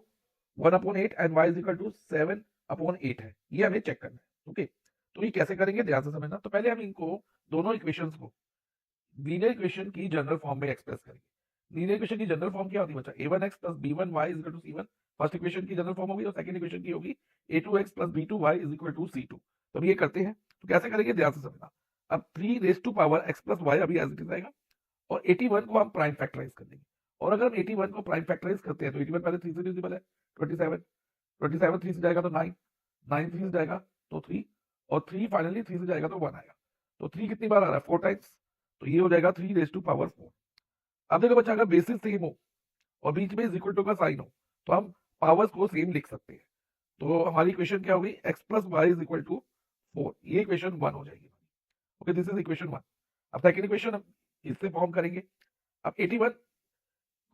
1/8 and y is equal to 7/8 है। ये हमें चेक करना है। ओके, तो ये कैसे करेंगे ध्यान से समझना। तो पहले हम इनको दोनों इक्वेशंस को लीनियर इक्वेशन की जनरल फॉर्म में एक्सप्रेस करेंगे। लीनियर इक्वेशन की जनरल फॉर्म क्या होती है बच्चा, a1x plus b1y is equal to c1, first equation की जनरल फॉर्म होगी, और सेकंड इक्वेशन की होगी a2x plus b2y is equal to c2। तो अब ये करते हैं, तो कैसे करेंगे ध्यान से समझना। अब 3 raise to power x plus y अभी एज इट इज आएगा, और 81 को हम प्राइम फैक्टराइज कर देंगे। और अगर हम 81 को प्राइम फैक्टराइज करते हैं तो 81 पहले 3 से डिविजिबल है, 27 27 3 से जाएगा तो 9 9 3 से जाएगा तो 3, और 3 फाइनली 3 से जाएगा तो 1 आएगा। तो 3 कितनी बार आ रहा है, 4 टाइम्स, तो ये हो जाएगा 3 रेज टू पावर 4। अब देखो बच्चा, अगर बेसिस सेम हो और बीच में इज इक्वल टू का साइन हो तो हम पावर्स को सेम लिख सकते हैं। तो हमारी इक्वेशन क्या होगी, x plus Y is equal to 4, ये इक्वेशन 1 हो जाएगी। Okay, this is equation 1। अब सेकंड इक्वेशन हम इससे फॉर्म करेंगे। अब 81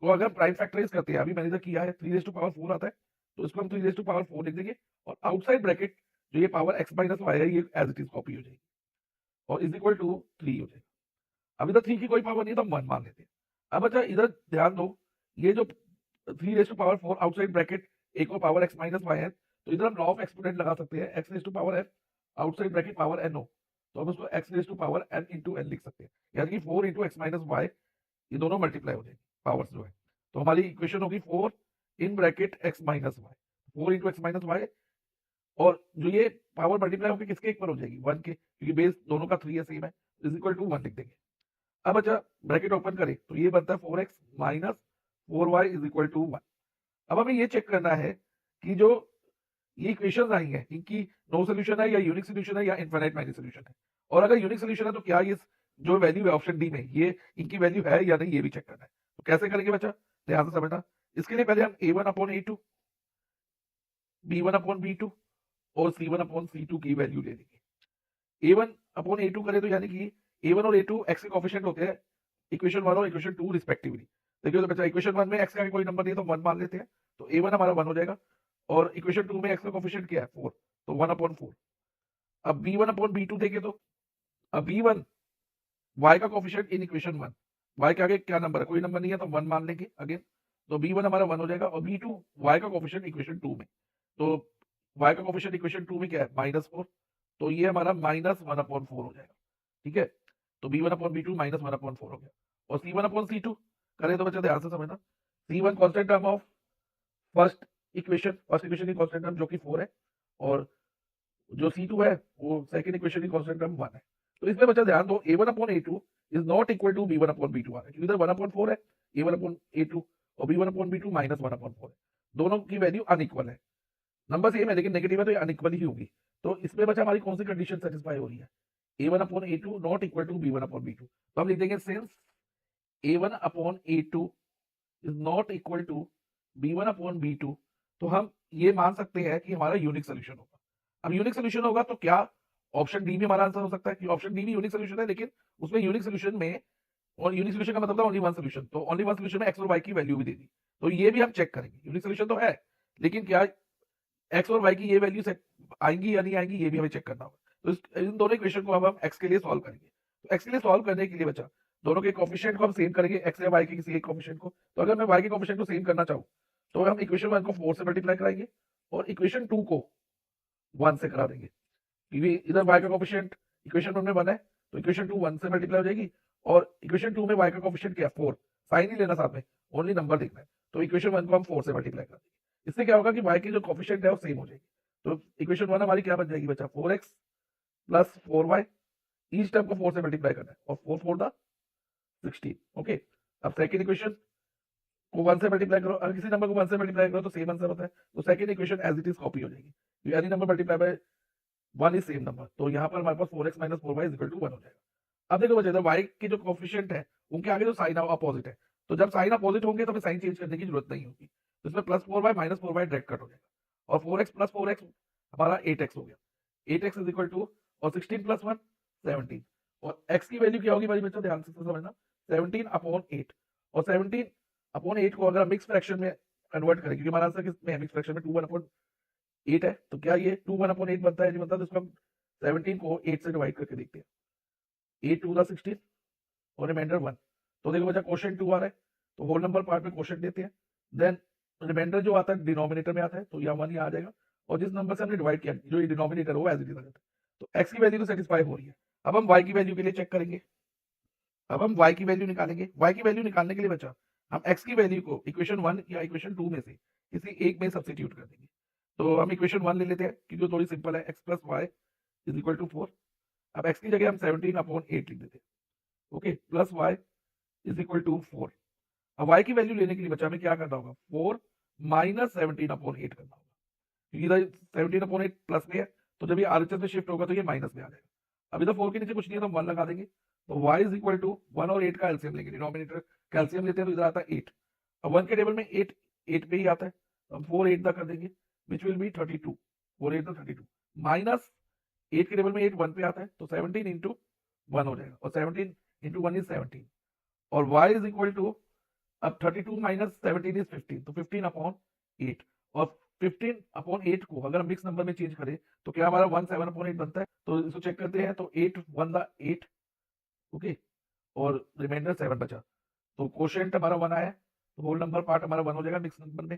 को अगर प्राइम फैक्टराइज करते हैं, अभी मैंने जो किया है 3 रेज टू पावर 4 आता है, तो इसको हम 3 रेज टू पावर 4 लिख देंगे, और आउटसाइड ब्रैकेट जो ये पावर x माइनस वाई है ये एज इट इज कॉपी हो जाएगी, और इज इक्वल टू 3 हो जाएगा। अभी तो 3 की कोई पावर नहीं है तो हम 1 मान लेते हैं। अब अच्छा इधर ध्यान दो, ये जो 3 raise to power 4 outside bracket एक और पावर x माइनस वाई है, तो इधर हम लॉ ऑफ एक्सपोनेंट लगा सकते हैं, x raise to power n outside bracket power n हो, तो हम उसको x raise to power n into n लिख सकते हैं, यानी कि 4 इंटू एक्स माइनस वाई, ये दोनों मल्टीप्लाई हो जाएंगे पावर्स जो है। तो हमारी इक्वेशन होगी 4 in bracket x minus Y, 4 into X minus Y, और जो ये पावर मल्टीप्लाई होकर किसके एक पर हो जाएगी, 1 के, क्योंकि बेस दोनों का 3 है सेम है, इज इक्वल टू 1 लिख देंगे। अब अच्छा ब्रैकेट ओपन करें तो ये बनता है 4x minus 4y is equal to 1। अब हमें ये चेक करना है कि जो ये इक्वेशंस आई हैं इनकी नो सोल्यूशन है या यूनिक सोल्यूशन है या इनफाइनाइट मैनी सोल्यूशन है, और अगर यूनिक सोल्यूशन है तो क्या ये जो वैल्यू है ऑप्शन डी में ये इनकी वैल्यू है या नहीं, ये भी चेक करना है। तो कैसे करेंगे बच्चा, ध्यान से समझना। इसके लिए पहले हम a1 upon a2, b1 upon b2 और c1 अपॉन c2 की वैल्यू ले लेंगे। a1 अपॉन a2 करें तो यानी कि a1 और a2 x के कोएफिशिएंट होते हैं इक्वेशन 1 और इक्वेशन 2 रिस्पेक्टिवली। देखिए तो बच्चा इक्वेशन 1 में x का कोई नंबर नहीं है तो 1 मान लेते हैं, तो a1 हमारा 1 हो जाएगा, और इक्वेशन 2 में x का कोएफिशिएंट क्या है 4, तो 1 अपॉन 4। अब b1 अपॉन b2 देखें तो अब b1 y का कोएफिशिएंट इन इक्वेशन 1, y के आगे क्या नंबर है, कोई नंबर नहीं है तो 1 मान लेंगे अगेन, तो b1 हमारा 1 हो जाएगा, और b2 y का कोएफिशिएंट इक्वेशन 2 में, तो y का कोएफिशिएंट इक्वेशन 2 में क्या है -4, तो ये हमारा -1 अपॉन 4 हो जाएगा। ठीक है, तो b1 अपॉन b2 -1 अपॉन 4 हो गया। और c1 अपॉन c2 करें तो बच्चा ध्यान से समझना, c1 constant term of first equation की कांस्टेंट टर्म जो कि 4 है, और जो c2 है वो सेकंड इक्वेशन की कांस्टेंट टर्म 1 है। तो इसमें बच्चा ध्यान दो, a1 upon a2 is not equal to b1 upon b2 आ रहा है, क्योंकि इधर 1 अपॉन 4 है a1 अपॉन a2, और b1 अपॉन b2 -1 अपॉन 4 है, दोनों की वैल्यू अनइक्वल है। नंबर सेम है लेकिन नेगेटिव है तो ये अनइक्वल ही होगी। तो इसमें बच्चा हमारी कौन सी कंडीशन सेटिस्फाई हो रही है, a1 upon a2 not equal to b1 upon b2, तो हम लिख देंगे since a1 upon a2 is not equal to b1 upon b2, तो हम ये मान सकते हैं कि हमारा यूनिक सोल्यूशन होगा। अब यूनिक सोल्यूशन होगा तो क्या ऑप्शन डी भी हमारा आंसर हो सकता है, कि ऑप्शन डी भी यूनिक सोल्यूशन है, लेकिन उसमें यूनिक सोल्यूशन में, और यूनिक सोल्यूशन का मतलब था ओनली वन सोल्यूशन, तो ओनली वन सोल्यूशन में x और y की वैल्यू भी दे दी, तो ये भी हम चेक करेंगे। यूनिक सोल्यूशन तो है लेकिन क्या x और y की ये वैल्यू आएंगी या नहीं आएंगी, ये भी हमें चेक करना होगा। तो इन दोनों इक्वेशन को अब हम x के लिए सॉल्व करेंगे। तो x के लिए सॉल्व करने के लिए बच्चा दोनों के कोएफिशिएंट को हम सेम करेंगे, x या y के किसी एक कोएफिशिएंट को। तो अगर मैं y के कोएफिशिएंट को सेम करना चाहूँ तो हम इक्वेशन 1 को 4 से मल्टीप्लाई कराएंगे, और इक्वेशन 2 को 1 से करा देंगे, क्योंकि इधर y का कोएफिशिएंट इक्वेशन 1 में 1 है, तो इक्वेशन 2 1 से मल्टीप्लाई हो जाएगी, और इक्वेशन 2 में y का कोएफिशिएंट क्या है 4, साइन ही लेना साथ में, ओनली नंबर देखना है, तो इक्वेशन 1 को हम 4 से मल्टीप्लाई कर देंगे। इससे क्या होगा कि y की जो कोएफिशिएंट है वो सेम हो जाएगी। तो इक्वेशन 1 हमारी क्या बन जाएगी बच्चा, 4x plus 4y, each term को 4 से मल्टीप्लाई करना है, और 4 4 द 16। ओके, अब सेकंड इक्वेशन को 1 से मल्टीप्लाई करो, अगर किसी नंबर को 1 से मल्टीप्लाई करो तो सेम आंसर होता है, तो second equation as it is copy हो जाएगी, any number multiply by 1 is same number, तो यहाँ पर हमारे पास 4x minus 4y is equal to 1 हो जाएगा। अब देखो बच्चा, y की जो कोएफिशिएंट है उनके आगे जो साइन अपोजिट है, तो जब साइन अपोजिट होंगे तो हमें साइन चेंज करने की जरूरत नहीं होगी, तो इसमें plus 4y minus 4y direct cut हो जाएगा, और 4x प्लस 4x हमारा 8x हो गया, 8x इज इक्वल टू, और 16 प्लस 1 17, और x की वैल्यू क्या होगी भाई बच्चों, ध्यान से समझना, 17 अपॉन 8, और 17 अपॉन 8 को अगर हम मिक्स फ्रैक्शन में कन्वर्ट करें, क्योंकि हमारा आंसर किसमें है, मिक्स फ्रैक्शन में, 2 1 अपॉन 8 है, तो क्या ये 2 1 अपॉन 8 बनता है, नहीं बनता, तो इसको हम 17 को 8 से डिवाइड करके देखते हैं, 8 2 द 16 और रिमाइंडर 1, तो देखो बच्चा क्वोशिएंट 2 आ रहा है, तो होल नंबर पार्ट में क्वोशिएंट देते हैं, देन रिमाइंडर जो आता है डिनोमिनेटर में आता है, तो यहाँ 1 यहाँ आ जाएगा, और जिस नंबर से हमने डिवाइड किया जो ये डिनोमिनेटर हो एज इट इज आ जाता है, तो x की वैल्यू तो सेटिस्फाई हो रही है। अब हम y की वैल्यू के लिए चेक करेंगे, अब हम y की वैल्यू निकालेंगे। y की वैल्यू निकालने के लिए बच्चा हम x की वैल्यू को इक्वेशन 1 या इक्वेशन 2 में से किसी एक में सब्स्टिट्यूट कर देंगे। तो हम इक्वेशन 1 ले लेते हैं क्योंकि थोड़ी सिंपल है, x plus Y is equal to 4। अब x की जगह हम 17/8 लिख देते हैं, okay, plus y is equal to 4। अब y की वैल्यू लेने के लिए बच्चा हमें क्या करना होगा, 4 माइनस 17/8 करना होगा, क्योंकि इधर 17/8 प्लस में है, तो जब ये RHS में शिफ्ट होगा तो ये माइनस में आ जाएगा। अब इधर 4 के नीचे कुछ नहीं है तो हम 1 लगा देंगे, तो y इज इक्वल टू 1 और 8 का एलसीएम लेंगे, डिनोमिनेटर कैल्सियम लेते हैं तो इधर आता है 8। अब 1 के टेबल में 8 पे ही आता है, तो हम 4 8 कर देंगे विच विल बी 32, 4 8 32 माइनस 8 के टेबल में 8 1 पे आता है तो 17 इंटू 1 हो जाएगा, और 17 इंटू 1 इज 17, और y इज इक्वल टू, अब 32 माइनस 17 इज 15, तो 15/8, और 15/8 को अगर हम मिक्स नंबर में चेंज करें तो क्या हमारा 17/8 बनता है, तो इसको चेक करते हैं, तो 8 1 8, ओके, और रिमाइंडर 7 बचा, तो कोशेंट हमारा 1 आया, तो होल नंबर पार्ट हमारा 1 हो जाएगा मिक्स नंबर में,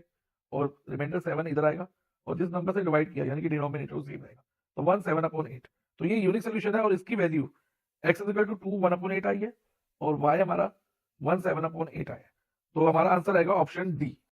और रिमाइंडर 7 इधर आएगा, और जिस नंबर से डिवाइड किया यानी कि डिनोमिनेटर सेम रहेगा, तो 17/8। तो ये यूनिक सोल्यूशन है, और इसकी value x is equal to 2 1/8 आई है, और y हमारा 17/8 आया है। तो हमारा आंसर आएगा ऑप्शन डी।